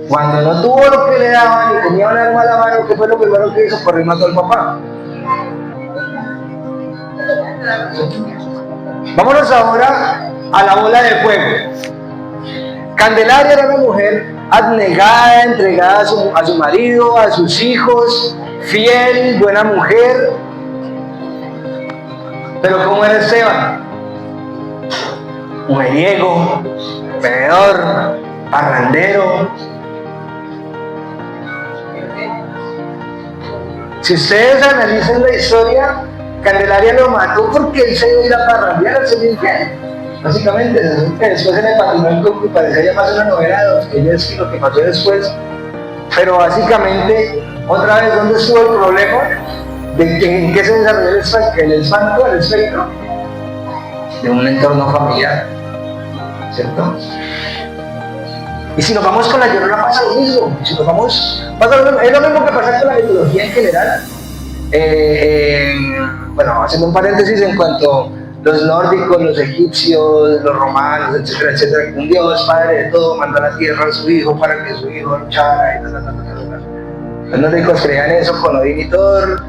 Cuando no tuvo lo que le daban y tenía un arma a la mano, ¿qué fue lo primero que hizo? Correr y mató al papá. Vámonos ahora a la bola de fuego. Candelaria era una mujer abnegada, entregada a su marido, a sus hijos, fiel, buena mujer. Pero ¿cómo era Esteban? Mujeriego, bebedor, parrandero. Si ustedes analizan la historia, Candelaria lo mató porque él se iba a ir a parrandear, se le infiel. Básicamente, después en el patrimonio que parecería más una novela de Dostoyevski, lo que pasó después. Pero básicamente, otra vez, ¿dónde estuvo el problema? ¿En qué se desarrolló el espectro? De un entorno familiar, ¿cierto? Y si nos vamos con la Llorona pasa lo mismo. Si nos vamos, es lo mismo que pasa con la mitología en general. Bueno, haciendo un paréntesis en cuanto a los nórdicos, los egipcios, los romanos, etcétera, etcétera, un Dios padre de todo mandó a la tierra a su hijo para que su hijo luchara y Los nórdicos creían eso con Odín y Thor,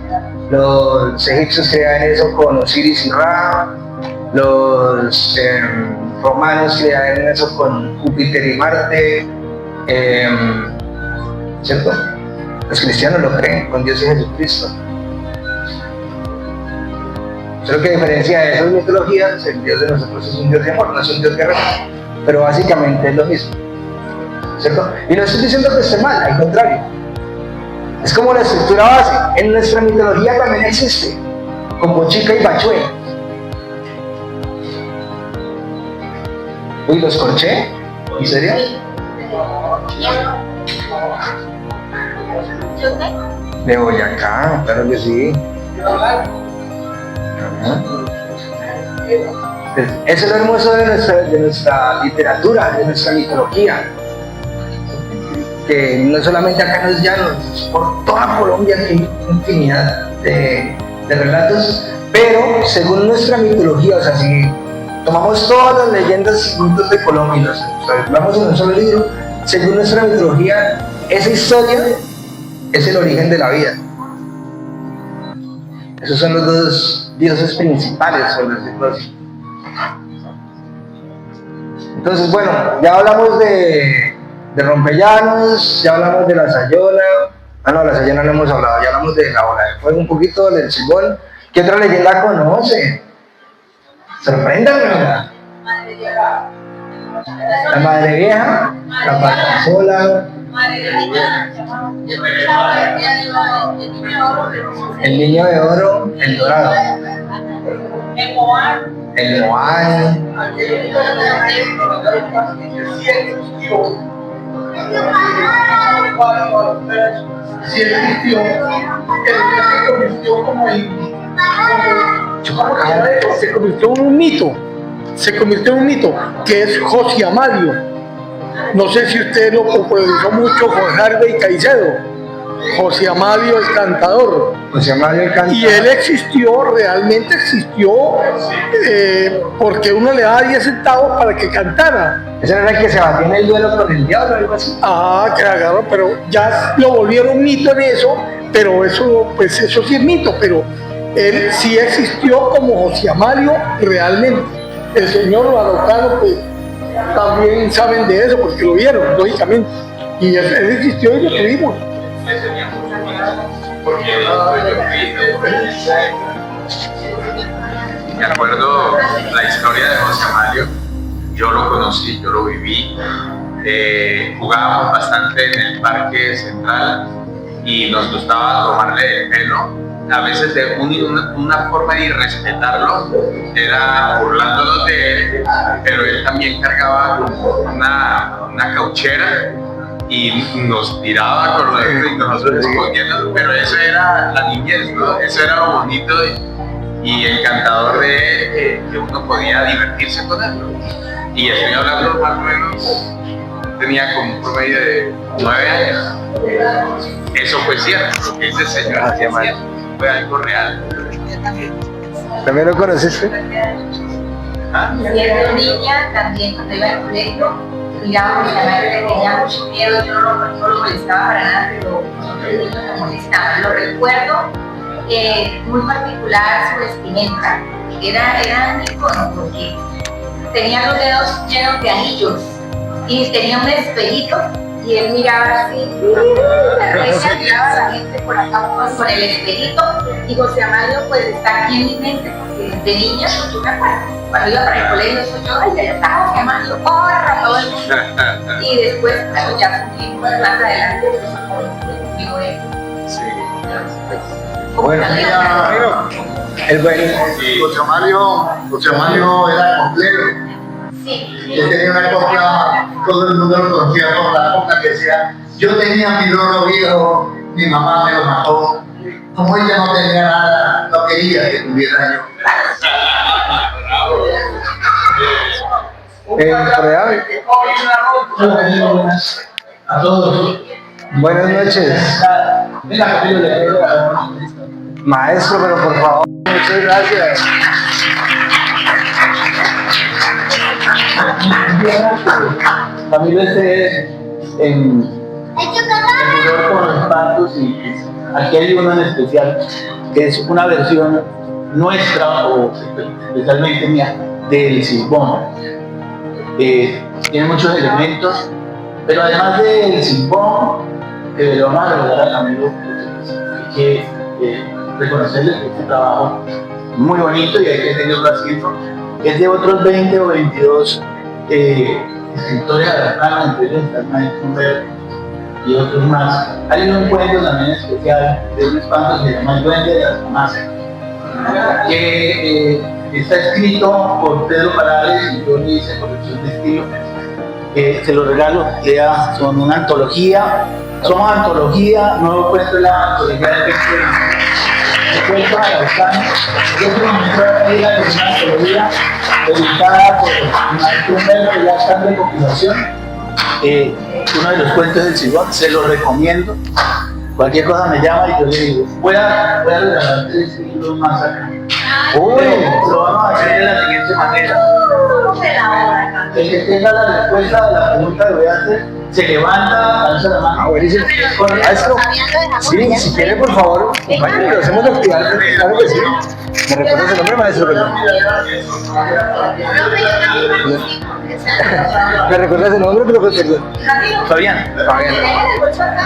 los egipcios creían eso con Osiris y Ra, los romanos creían eso con Júpiter y Marte, ¿cierto? Los cristianos lo creen con Dios y Jesucristo. Solo que a diferencia de esas mitologías, el Dios de nosotros es un Dios de amor, no es un Dios guerrero, pero básicamente es lo mismo, ¿cierto? Y no estoy diciendo que esté mal, al contrario. Es como la estructura base. En nuestra mitología también existe, con Bochica y Bachué. Uy, ¿los corché? ¿En serio? De Boyacá, claro que sí. Eso es lo hermoso de nuestra literatura, de nuestra mitología, que no solamente acá en los llanos, por toda Colombia hay infinidad de relatos, pero según nuestra mitología, o sea, si tomamos todas las leyendas y mitos de Colombia y las hablamos en un solo libro, según nuestra mitología, esa historia es el origen de la vida. Esos son los dos dioses principales, por decirlo así. Entonces, bueno, ya hablamos de Rompellanos, ya hablamos de la Sayona. No, la Sayona no hemos hablado, ya hablamos de la bola de fuego, un poquito del Silbón. ¿Qué otra leyenda conoce? Sorpréndanme, ¿verdad? La Madre Vieja, la Patasola, el Niño de Oro, el Dorado. El Moán. Si existió, él se convirtió como en se convirtió en un mito, que es José Amalio. No sé si usted lo popularizó mucho con Harvey Caicedo. José Amalio el cantador. José Amalio el cantador. Y él existió, realmente existió, porque uno le daba 10 centavos para que cantara. Ese era el que se batía en el duelo con el diablo o algo así. Ah, claro, pero ya lo volvieron mito en eso, pero eso, pues eso sí es mito, pero él sí existió como José Amalio realmente. El señor Barocano, pues también saben de eso, porque lo vieron, lógicamente. Y él existió y lo tuvimos. Me acuerdo la historia de José Amalio, yo lo conocí, yo lo viví, jugábamos bastante en el Parque Central y nos gustaba tomarle el pelo, a veces de una forma de irrespetarlo, era burlándonos de él, pero él también cargaba una cauchera y nos tiraba con lo y nosotros escondiendo, pero eso era la niñez, ¿no? Eso era lo bonito y encantador de que uno podía divertirse con él, ¿no? Y estoy hablando más o menos, tenía como un promedio de 9 años. Eso fue cierto, lo que dice el señor, fue algo real. ¿También lo conociste? Siendo niña, también cuando iba al colegio, mirábamos a la madre, tenía mucho miedo, yo no lo molestaba para nada, pero nosotros niños nos molestaban. Lo recuerdo muy particular su vestimenta, era un icono porque tenía los dedos llenos de anillos y tenía un espejito y él miraba así, miraba a la gente por acá con el espejito y José Amalio pues está aquí en mi mente porque de niña yo me acuerdo. Cuando iba para el colegio, yo, ay, ya está José Amalio, corra todo el mundo. Y después, claro, ya supimos más adelante, conmigo él. Sí. Bueno, el buen José Amalio era copleero. Sí. Él tenía una copla, todo el mundo lo conocía por la copla que decía: yo tenía mi loro viejo, mi mamá me lo mató. Como ella no tenía nada, no quería que tuviera yo. A todos. Buenas noches. Maestro, pero por favor, muchas gracias. Camilo esté en con los patos y aquí hay uno en especial que es una versión nuestra o especialmente mía del silbón. Tiene muchos elementos, pero además del silbón que le vamos a regalar a Camilo, hay que reconocerle que este trabajo muy bonito y hay que seguirlo haciendo. Es de otros 20 o 22 escritores araucanos, entre ellos está el maestro Humberto y otros más. Hay un cuento también especial de un espanto que se llama El Duende de las Damascas, que está escrito por Pedro Parales y yo le hice corrección de estilo. Se los regalo, son una antología, somos antología, nuevo cuento de la antología de cuentos araucanos. Yo soy una antología dedicada por el maestro Humberto, que ya está en recopilación. Uno de los cuentos del silbón, se los recomiendo. Cualquier cosa me llama y yo le digo, voy a regalar 3 libros más acá. Lo vamos a hacer de la siguiente manera. El que tenga la respuesta de la pregunta que voy a hacer, se levanta, alza la mano. Buenísimo. Maestro, sí, si quiere, por favor, lo hacemos activar. Claro que sí. ¿Me recuerdas el nombre, maestro? ¿Me recuerdas el nombre? Pero Fabián.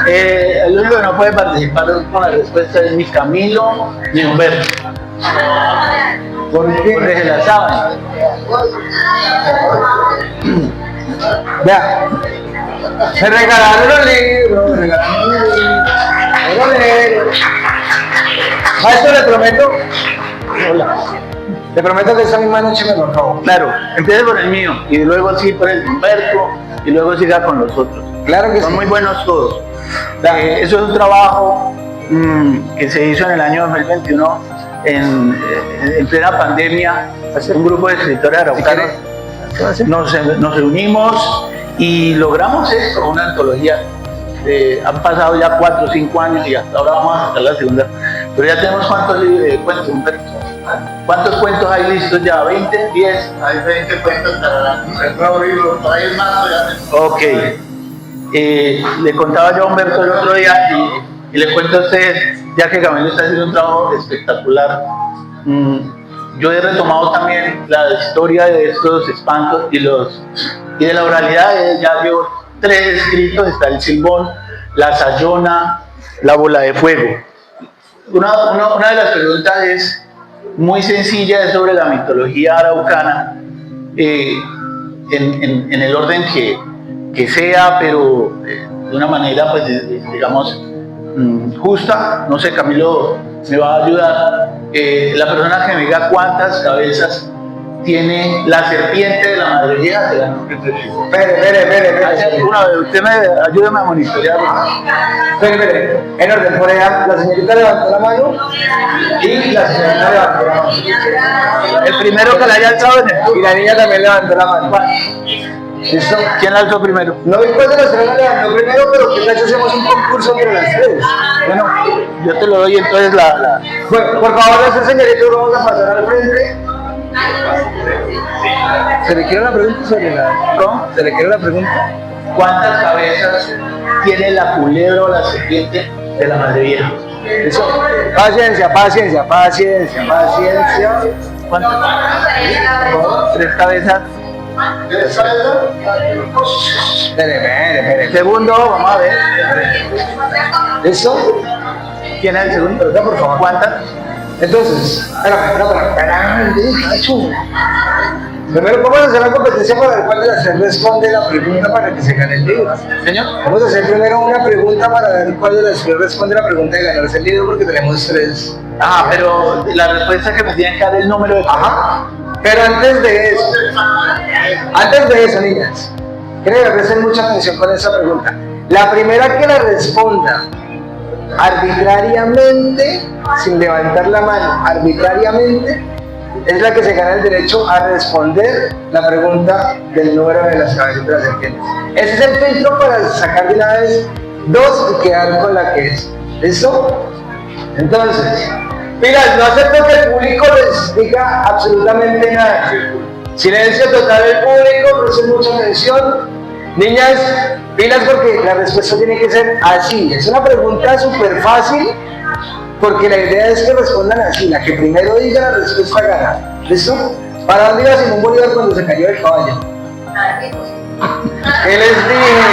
El único que no puede participar con la respuesta es ni Camilo ni Humberto. ¿Por qué? Porque se la saben. Vea, me regalaron los libros, Maestro, le prometo. Hola. Le prometo que esta misma noche me lo acabo. Claro, empiece por el mío y luego sí por el de Humberto y luego siga con los otros. Claro que Son sí. muy buenos todos. Eso es un trabajo que se hizo en el año 2021 en plena pandemia. Un grupo de escritores araucanos nos reunimos y logramos esto, una antología. Han pasado ya 4 o 5 años y hasta ahora vamos a sacar la segunda. Pero ya tenemos cuántos cuentos, Humberto. ¿Cuántos cuentos hay listos ya? ¿20? ¿10? Hay 20 cuentos para el nuevo libro, por ahí el más ya. Ok. Le contaba yo a Humberto el otro día y le cuento a ustedes, ya que Camilo está haciendo un trabajo espectacular. Yo he retomado también la historia de estos espantos y de la oralidad. Ya llevo 3 escritos: está el Silbón, la Sayona, la Bola de Fuego. Una de las preguntas es muy sencilla, es sobre la mitología araucana, en el orden que sea, pero de una manera, pues, digamos, justa. No sé, Camilo me va a ayudar. La persona que me diga cuántas cabezas tiene la serpiente de la Madre Vieja. Espere. Usted ayúdeme a monitorear. Espere. En orden, por allá, la señorita levantó la mano y la señorita levantó la mano. El primero que la haya alzado en el Y la niña también levantó la mano. ¿Listo? ¿Quién la alzó primero? No me cuál de las 3 la levantó primero, pero ¿qué tal si hacemos un concurso entre las 3? Bueno, yo te lo doy entonces Bueno, por favor, a esta señorita lo vamos a pasar al frente. ¿Se le quiere la pregunta sobre ¿Cómo? ¿Se le quiere la pregunta? ¿Cuántas cabezas tiene la culebra o la serpiente de la Madre Vieja? Eso. Paciencia. ¿Cuántas? 3 cabezas. Espere. Segundo, vamos a ver. ¿Listo? ¿Quién es el segundo? Perdón, por favor. ¿Cuántas? Entonces, espera. Primero, vamos a hacer la competencia para ver cuál de las 3 responde la pregunta para que se gane el libro. Señor. Vamos a hacer primero una pregunta para ver cuál de las 3 responde la pregunta de ganarse el libro, porque tenemos 3. Ajá, pero la respuesta es que me tienen que dar el número de Ajá. Pero antes de eso, niñas, quiero que presten mucha atención con esa pregunta. La primera que la responda arbitrariamente, sin levantar la mano, arbitrariamente, es la que se gana el derecho a responder la pregunta del número de las cabezas de las serpientes. Ese es el filtro para sacar de una vez 2 y quedar con la que es. ¿Listo? Entonces, pilas, no acepto que el público les diga absolutamente nada. Silencio total del público, presten mucha atención. Niñas, pilas, porque la respuesta tiene que ser así. Es una pregunta súper fácil, porque la idea es que respondan así. La que primero diga la respuesta gana. ¿Listo? ¿Para dónde iba Simón Bolívar cuando se cayó del caballo? ¿Qué les dije?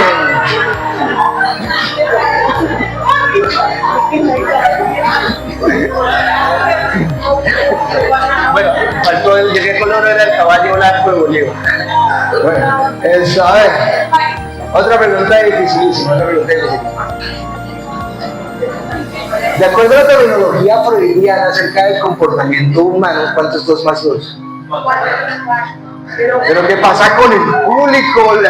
Bueno, faltó ¿de qué color era el caballo blanco de Bolívar? Bueno, eso, a ver. Otra pregunta dificilísima, De acuerdo a la terminología freudiana acerca del comportamiento humano, ¿cuántos es 2 más 2? Pero ¿qué pasa con el público?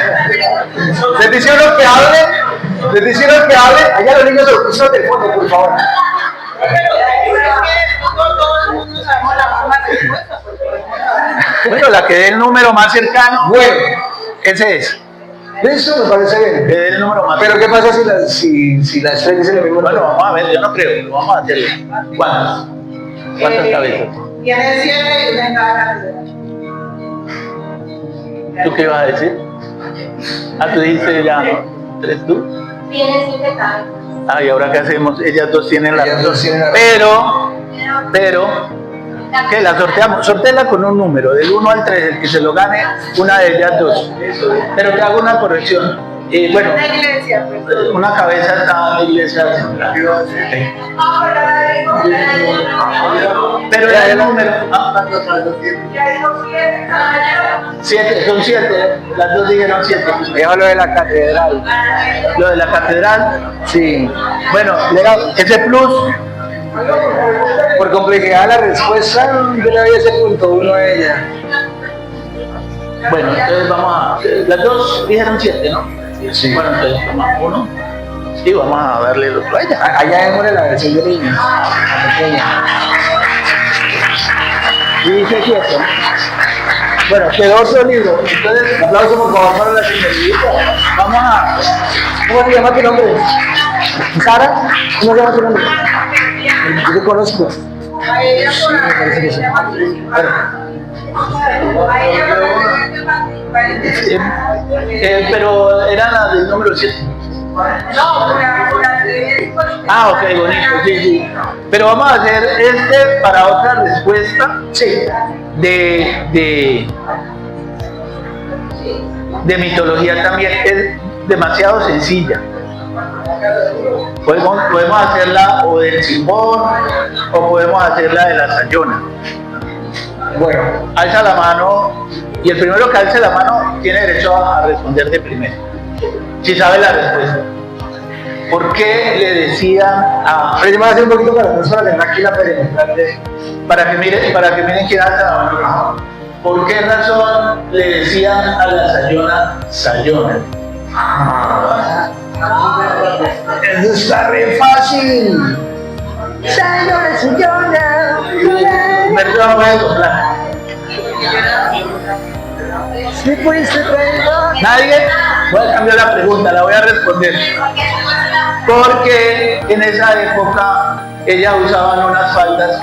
¿Les dijeron que hablen? Allá los niños autistas del fondo, por favor. Bueno, la que dé el número más cercano. Bueno, Ese es. eso me parece bien. Que dé el número más Pero ¿qué pasa si las 3 dicen lo mismo? Bueno, vamos a ver, yo no creo, vamos a hacerlo. ¿Cuántas? ¿Cuántas cabezas? Tiene 7 y una en cada catedral. ¿Tú qué ibas a decir? Ah, tú dijiste ya, ¿no? ¿3 tú? Tiene 7 cabezas. Ah, ¿y ahora qué hacemos? Ellas 2 tienen la Ellas razón. 2 tienen la razón. Pero, ¿qué? La sorteamos. Sortéala con un número, del 1 al 3, el que se lo gane, una de ellas 2. Pero te hago una corrección. Bueno, Una iglesia, pues. una cabeza está en la iglesia central. Pero era el número. Ah, 7, son 7. Las 2 dijeron 7. Deja lo de la catedral. Lo de la catedral, Sí. bueno, ese plus Por complejidad de la respuesta, yo le doy ese punto 1 a ella. Bueno, entonces vamos a... Las dos dijeron 7, ¿no? Sí. Bueno, entonces toma 1. Sí, vamos a darle el otro a ella. Allá démosle la versión de niños, la pequeña. Y dice 7. Bueno, quedó otro libro. Entonces, un aplauso por favor para la señorita. Vamos a... ¿Cómo se llama tu nombre? ¿Sara? ¿Cómo se llama tu nombre? Yo te conozco. Sí, me parece que sí. Bueno. Pero era la del número 7. Ah, ok, bonito, sí, sí. Pero vamos a hacer este para otra respuesta. Sí. De mitología también. Es demasiado sencilla. Podemos hacerla o del Silbón o podemos hacerla de la Sayona. Bueno, Alza la mano y el primero que alce la mano tiene derecho a responder de primero. Si sabe la respuesta. ¿Por qué le decían a... pero yo me voy a hacer un poquito para atrás para tener aquí la perimetral de... Para que miren quién alza la mano? ¿Por qué razón le decían a la Sayona Sayona? Eso está re fácil. Sayona, Sayona. Humberto no puede soplar. ¿Sí fuiste perdón? ¿Nadie? Voy a cambiar la pregunta, la voy a responder. Porque en esa época ellas usaban unas faldas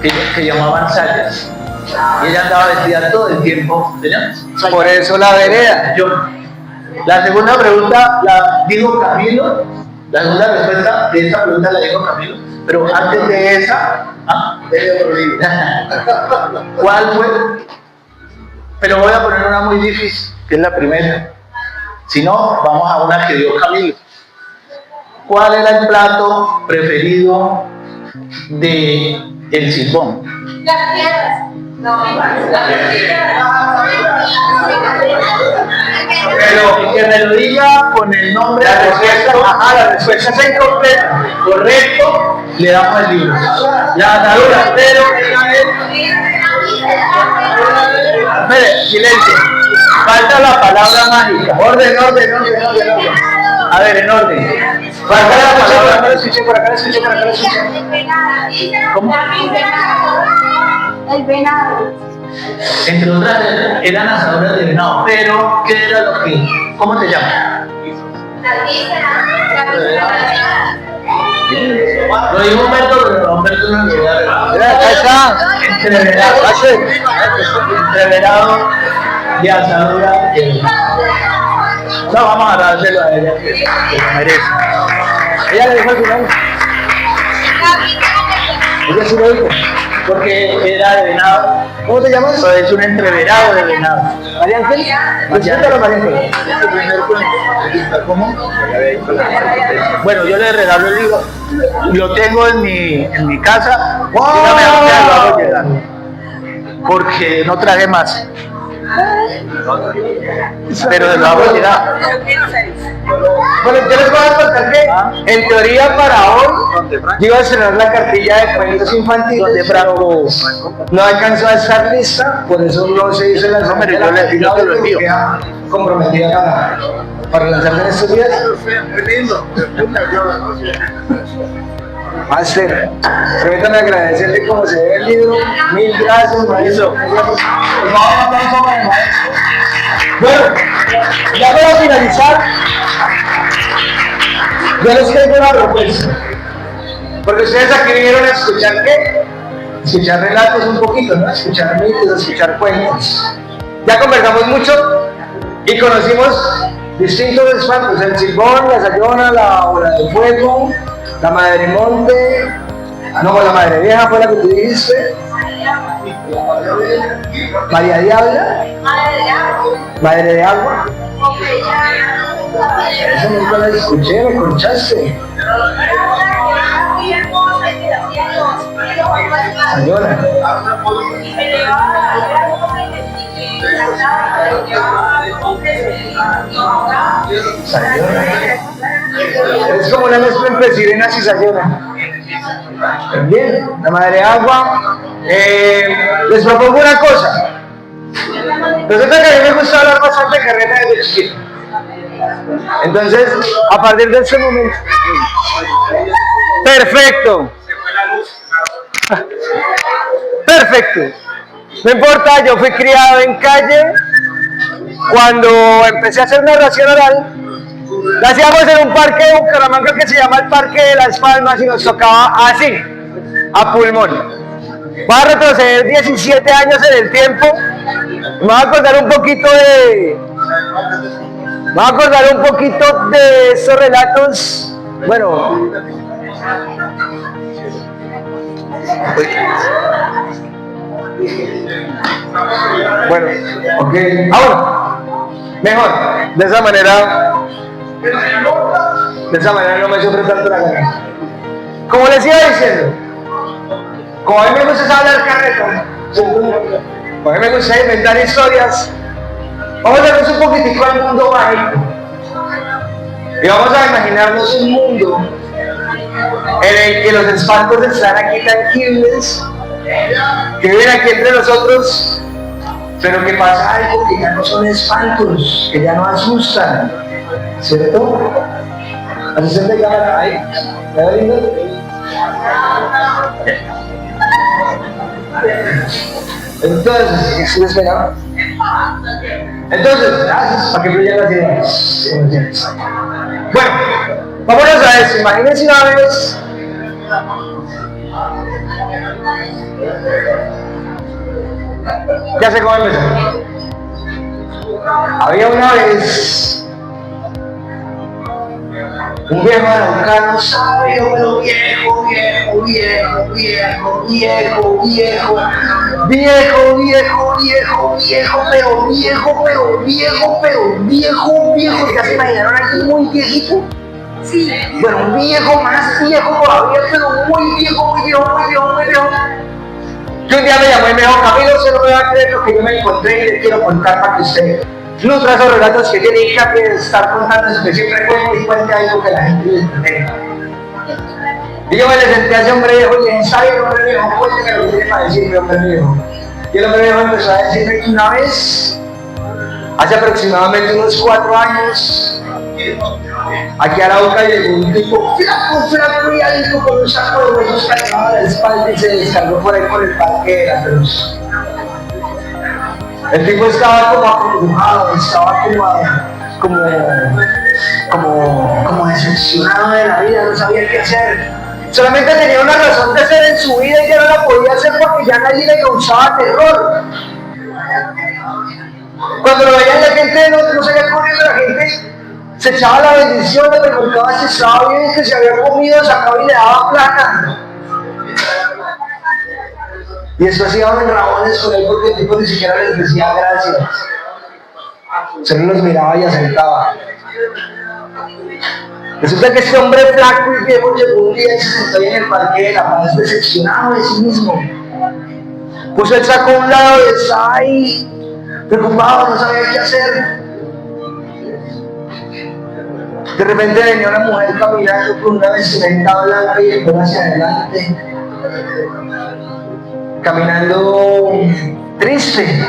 que llamaban sayas. Y ella andaba vestida todo el tiempo. ¿Sí? Por eso la vereda. La segunda pregunta la dijo Camilo. La segunda respuesta de esa pregunta la dijo Camilo. Pero antes de esa, ¿cuál fue? Pero voy a poner una muy difícil, que es la primera. Si no, vamos a una que dio Camilo. ¿Cuál era el plato preferido de el Silbón? Las piedras. No, Pero que me lo diga con el nombre de la respuesta. Ajá, la respuesta es incompleta. Correcto, le damos el libro. La atadura, pero espere, silencio. Falta la palabra mágica. Orden. A ver, en orden. Falta la palabra. Por acá la escuché. ¿Cómo? El venado. Entre otras eran asadoras de venado, pero ¿qué era lo que? ¿Cómo te llamas? La víscera. Lo dijo Humberto, pero Humberto no lo Mira, acá está. Entreverado de asadura de venado. No, vamos a dárselo a ella, que lo merece. Ella le dijo al final. Ella sí lo dijo. Porque era de venado. ¿Cómo te llamas? Eso es un entreverado de venado. María Ángel. Preséntalo, María Ángel. ¿Cómo? Bueno, yo le regalo el libro. Lo tengo en mi casa. Dígame a dónde lo hago llegar. Porque no traje más. Pero se lo hago llegar. Bueno, yo les voy a contar que en teoría para hoy yo iba a estrenar la cartilla de cuentos infantiles, Donde Franco no alcanzó a estar lista, por eso no se hizo el Hombre, yo te lo envío. comprometida para lanzarse en estos días. Master, permítame agradecerle como se ve el libro. Mil gracias, maestro. Bueno, ya para finalizar, yo les traigo una propuesta. Porque ustedes aquí vinieron a escuchar ¿qué? Escuchar relatos un poquito, ¿no? Escuchar mitos, escuchar cuentos. Ya conversamos mucho y conocimos distintos espantos: el Silbón, la Sayona, la Bola de Fuego, la Madre Monte, no, la Madre Vieja fue la que tú dijiste, María Diabla, Madre de Agua. Eso nunca la escuché, me conchaste. Sayona. Sayona. Es como una mezcla entre sirenas y Sayona. Bien, la madre agua. Les propongo una cosa. Resulta que a mí me gusta hablar bastante de carrera desde chiquito. Entonces, a partir de ese momento. Perfecto. Perfecto. No importa, yo fui criado en calle. Cuando empecé a hacer narración oral, la hacíamos en un parque de Bucaramanga que se llama el Parque de las Palmas y nos tocaba así, a pulmón. Voy a retroceder 17 años en el tiempo. Me voy a acordar un poquito de estos relatos. Bueno. Bueno, ok. Ahora, mejor. De esa manera no me sufre tanto la garganta. Como les iba diciendo, como a mí me gusta hablar carreta, como a mí me gusta inventar historias, vamos a vernos un poquitico al mundo mágico. Y vamos a imaginarnos un mundo en el que los espantos están aquí tangibles, que viven aquí entre nosotros, pero que pasa algo que ya no son espantos, que ya no asustan, ¿cierto? Asistente de cámara, ahí, ¿me ve lindo? Entonces, ¿qué se esperaba? Entonces, gracias, para que fluyan las ideas. Bueno, vámonos a eso. Imagínense una vez. Ya sé cómo empezar. Había una vez un viejo araucano sabio, pero viejo, ya se imaginaron aquí muy viejito. Sí. Bueno, un viejo más viejo todavía, pero muy viejo. Que un día me llamó y me dijo: Camilo, usted no me va a creer lo que yo me encontré y le quiero contar para que usted nutra esos relatos que tiene que estar contando, que siempre cuente algo que la gente le entretenga. Y yo me le senté a ese hombre viejo y le dije: ¿sabe, hombre viejo? Cuénteme lo que tiene para decirme, hombre viejo. Y el hombre viejo empezó a decirme que una vez, hace aproximadamente unos 4 años, aquí a la boca llegó un tipo flaco y alto con un saco de huesos cargado a la espalda y se descargó por ahí por el parque de la Cruz. El tipo estaba como acongojado, estaba como decepcionado de la vida, no sabía qué hacer. Solamente tenía una razón de ser en su vida y ya no la podía hacer porque ya nadie le causaba terror. Cuando lo veía la gente no salía corriendo, la gente se echaba la bendición, le preguntaba si estaba bien, que se había comido, sacaba y le daba plata. Y después iban en rabones con él porque el tipo ni siquiera les decía gracias. Solo los miraba y asentaba. Resulta que este hombre flaco y viejo llegó un día y se sentó ahí en el Parque de la Paz, decepcionado de sí mismo. Puso el saco a un lado y estaba ahí, preocupado, no sabía qué hacer. De repente venía una mujer caminando con una vestimenta blanca y el pelo hacia adelante, caminando triste,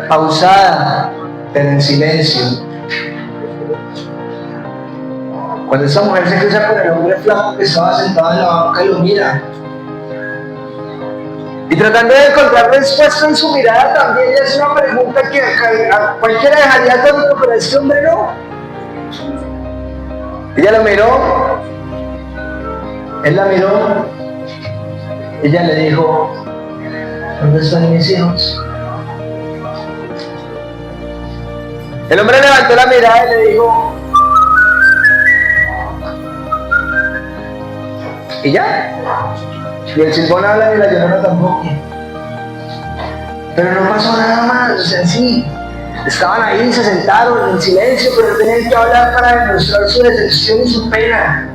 pausada, pero en silencio. Cuando esta mujer se cruza con el hombre flaco que estaba sentado en la banca y lo mira, y tratando de encontrar respuesta en su mirada, también le hace una pregunta que a cualquiera dejaría atónito, pero a este hombre no. Ella lo miró, él la miró, ella le dijo: ¿dónde están mis hijos? El hombre levantó la mirada y le dijo: ¿y ya? Y el silbón habla y la llorona tampoco. Pero no pasó nada más, o sea, sí. Estaban ahí, se sentaron en silencio, pero tenían que hablar para demostrar su decepción y su pena.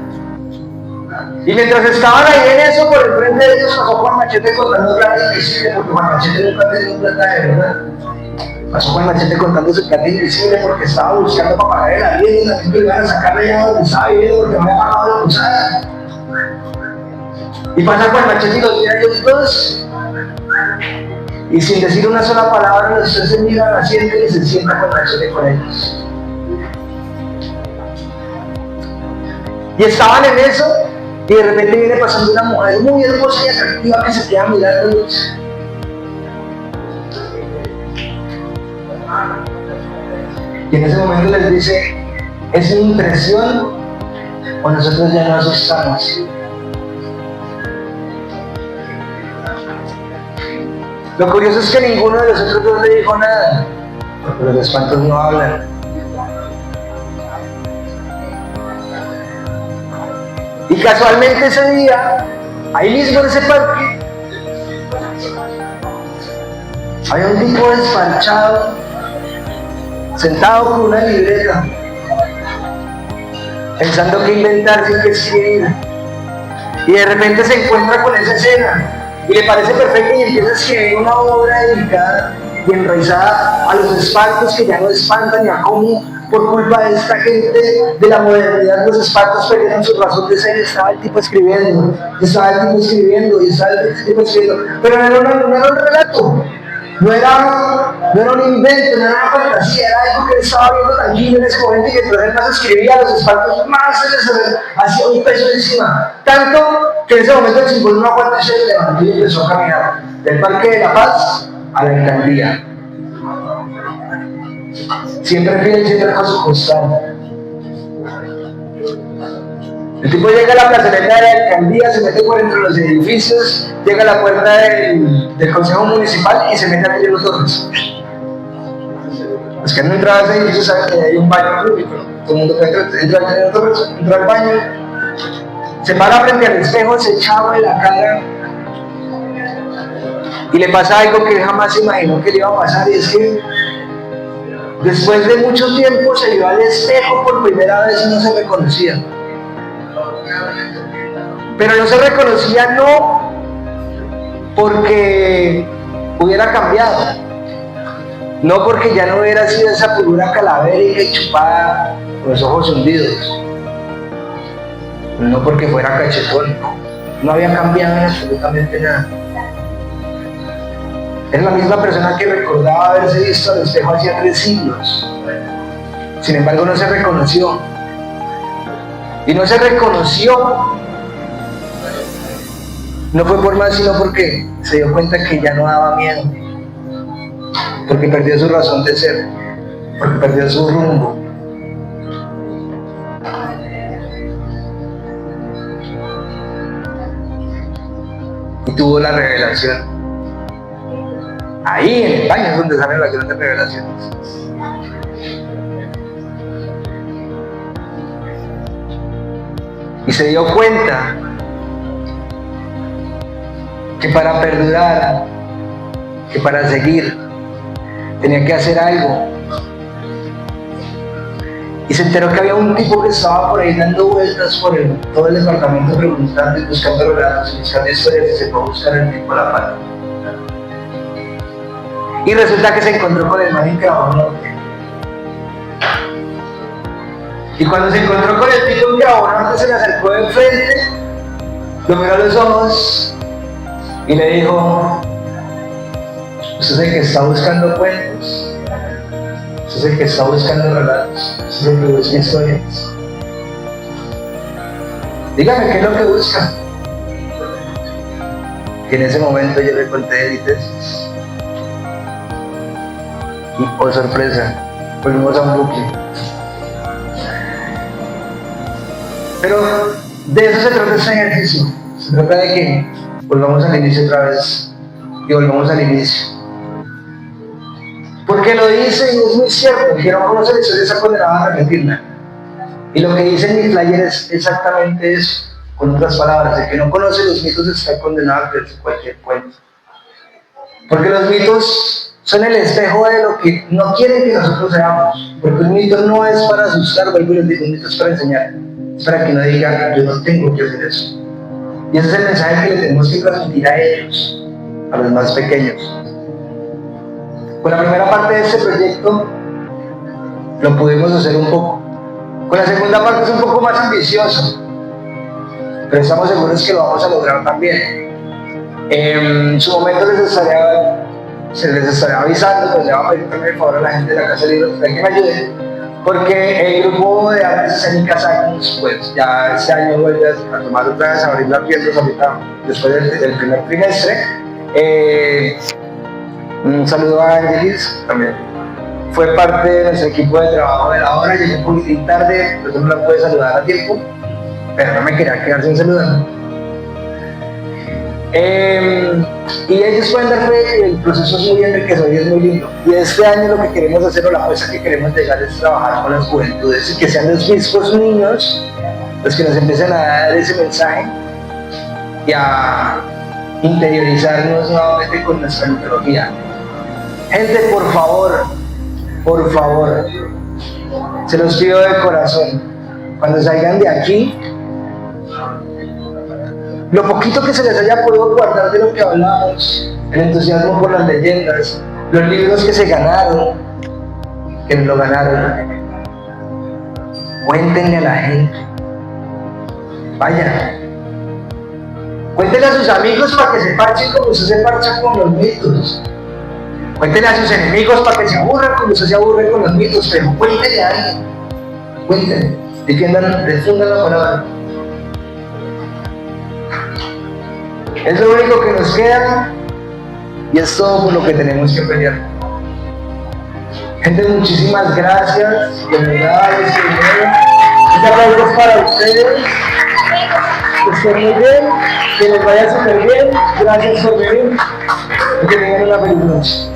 Y mientras estaban ahí en eso, por el frente de ellos pasó Juan Machete contando plata invisible, porque Juan Machete nunca tenía plata de verdad. Pasó Juan Machete contando su plata invisible porque estaba buscando para pagar el arriendo y la gente iba a sacarle ya donde estaba viviendo porque no había pagado la posada. Y pasa con el machete y los mira a ellos dos. Y sin decir una sola palabra, los tres se miran haciendo y se sientan con el machete con ellos. Y estaban en eso, y de repente viene pasando una mujer muy hermosa y atractiva que se queda mirándolos. Y en ese momento les dice: ¿es mi impresión o nosotros ya no asustamos? Lo curioso es que ninguno de los otros dos le dijo nada, porque los espantos no hablan. Y casualmente ese día, ahí mismo en ese parque, había un tipo desparchado, sentado con una libreta, pensando qué inventar sin qué escribir. Y de repente se encuentra con esa escena y le parece perfecta y empieza a escribir una obra dedicada y enraizada a los espantos que ya no espantan y a cómo por culpa de esta gente de la modernidad los espantos perdieron su razón de ser. Estaba el tipo escribiendo, pero no era un relato. No era un invento, no era una fantasía, era algo que él estaba viendo tranquilo en ese momento, y que entonces él más escribía los espantos, más se les hacía un peso encima. Tanto que en ese momento el símbolo no aguantó y se levantó y empezó a caminar del Parque de la Paz a la alcaldía. Siempre fiel, siempre con su constante. El tipo llega a la plazoleta de la alcaldía, se mete por entre los edificios, llega a la puerta del consejo municipal y se mete a los torres. Los que no entraban a ese edificio saben que hay un baño público. Todo el mundo entra al baño, se para frente al espejo, se echaba en la cara y le pasa algo que él jamás imaginó que le iba a pasar, y es que después de mucho tiempo se vio al espejo por primera vez y no se reconocía. Pero no se reconocía no porque hubiera cambiado, no porque ya no hubiera sido esa figura calavérica y chupada con los ojos hundidos, no porque fuera cachetón, no había cambiado en absolutamente nada. Es la misma persona que recordaba haberse visto al espejo hacía 3 siglos. Sin embargo, no se reconoció. Y no se reconoció, no fue por más, sino porque se dio cuenta que ya no daba miedo. Porque perdió su razón de ser, porque perdió su rumbo. Y tuvo la revelación. Ahí en el baño es donde salen las grandes revelaciones. Y se dio cuenta que para perdurar, que para seguir, tenía que hacer algo. Y se enteró que había un tipo que estaba por ahí dando vueltas por todo el departamento preguntando y buscando relatos y buscando historias, y se fue a buscar el tipo a la pata. Y resulta que se encontró con el man en Cabo Norte. Y cuando se encontró con el tipo en Cabo Norte, se le acercó de frente, lo miró a los ojos y le dijo: usted es el que está buscando cuentos, usted es el que está buscando relatos, usted es el que busca historias. Dígame qué es lo que busca. Y en ese momento yo le conté de mi tesis. Y oh sorpresa, volvimos a un bucle. Pero de eso se trata este ejercicio. Se trata de que volvamos al inicio otra vez. Y volvamos al inicio. Porque lo dice y es muy cierto. El que no conoce la historia está condenado a repetirla. Y lo que dice en mi flyer es exactamente eso. Con otras palabras, el que no conoce los mitos está condenado a creerse cualquier cuento. Porque los mitos son el espejo de lo que no quieren que nosotros seamos. Porque un mito no es para asustar, vuelvo y les digo, un mito es para enseñar. Es para que no digan: yo no tengo que hacer eso. Y ese es el mensaje que le tenemos que transmitir a ellos, a los más pequeños. Con la primera parte de este proyecto lo pudimos hacer un poco. Con la segunda parte es un poco más ambicioso. pero estamos seguros que lo vamos a lograr también. En su momento se les estará avisando, pues le voy a pedir también el favor a la gente de la Casa Libros para que me ayuden, porque el grupo de artes escénicas Agnus, pues ya este año vuelve a tomar otra vez, a abrir las piernas ahorita, después del primer trimestre. Un saludo a Angelis, también fue parte de nuestro equipo de trabajo de la hora, llegué un poquitín tarde, entonces no la pude saludar a tiempo, pero no me quería quedar sin saludar. Y ellos pueden dar fe que el proceso es muy enriquecedor y es muy lindo. Y este año lo que queremos hacer, o la apuesta que queremos llegar, es trabajar con las juventudes y que sean los mismos niños los que nos empiecen a dar ese mensaje y a interiorizarnos nuevamente con nuestra mitología. Gente, por favor, se los pido de corazón, cuando salgan de aquí, lo poquito que se les haya podido guardar de lo que hablamos, el entusiasmo por las leyendas, los libros que se ganaron, que lo ganaron, cuéntenle a la gente. Vaya, cuéntenle a sus amigos para que se parchen como usted se parcha con los mitos. Cuéntenle a sus enemigos para que se aburran como usted se aburre con los mitos, pero cuéntenle a alguien. Cuéntenle, defiendan la palabra. Es lo único que nos queda y es todo por lo que tenemos que pelear. Gente, muchísimas gracias. De verdad, este aplauso es para ustedes. Que estén muy bien, que les vaya súper bien. Gracias por venir y que tengan una feliz noche.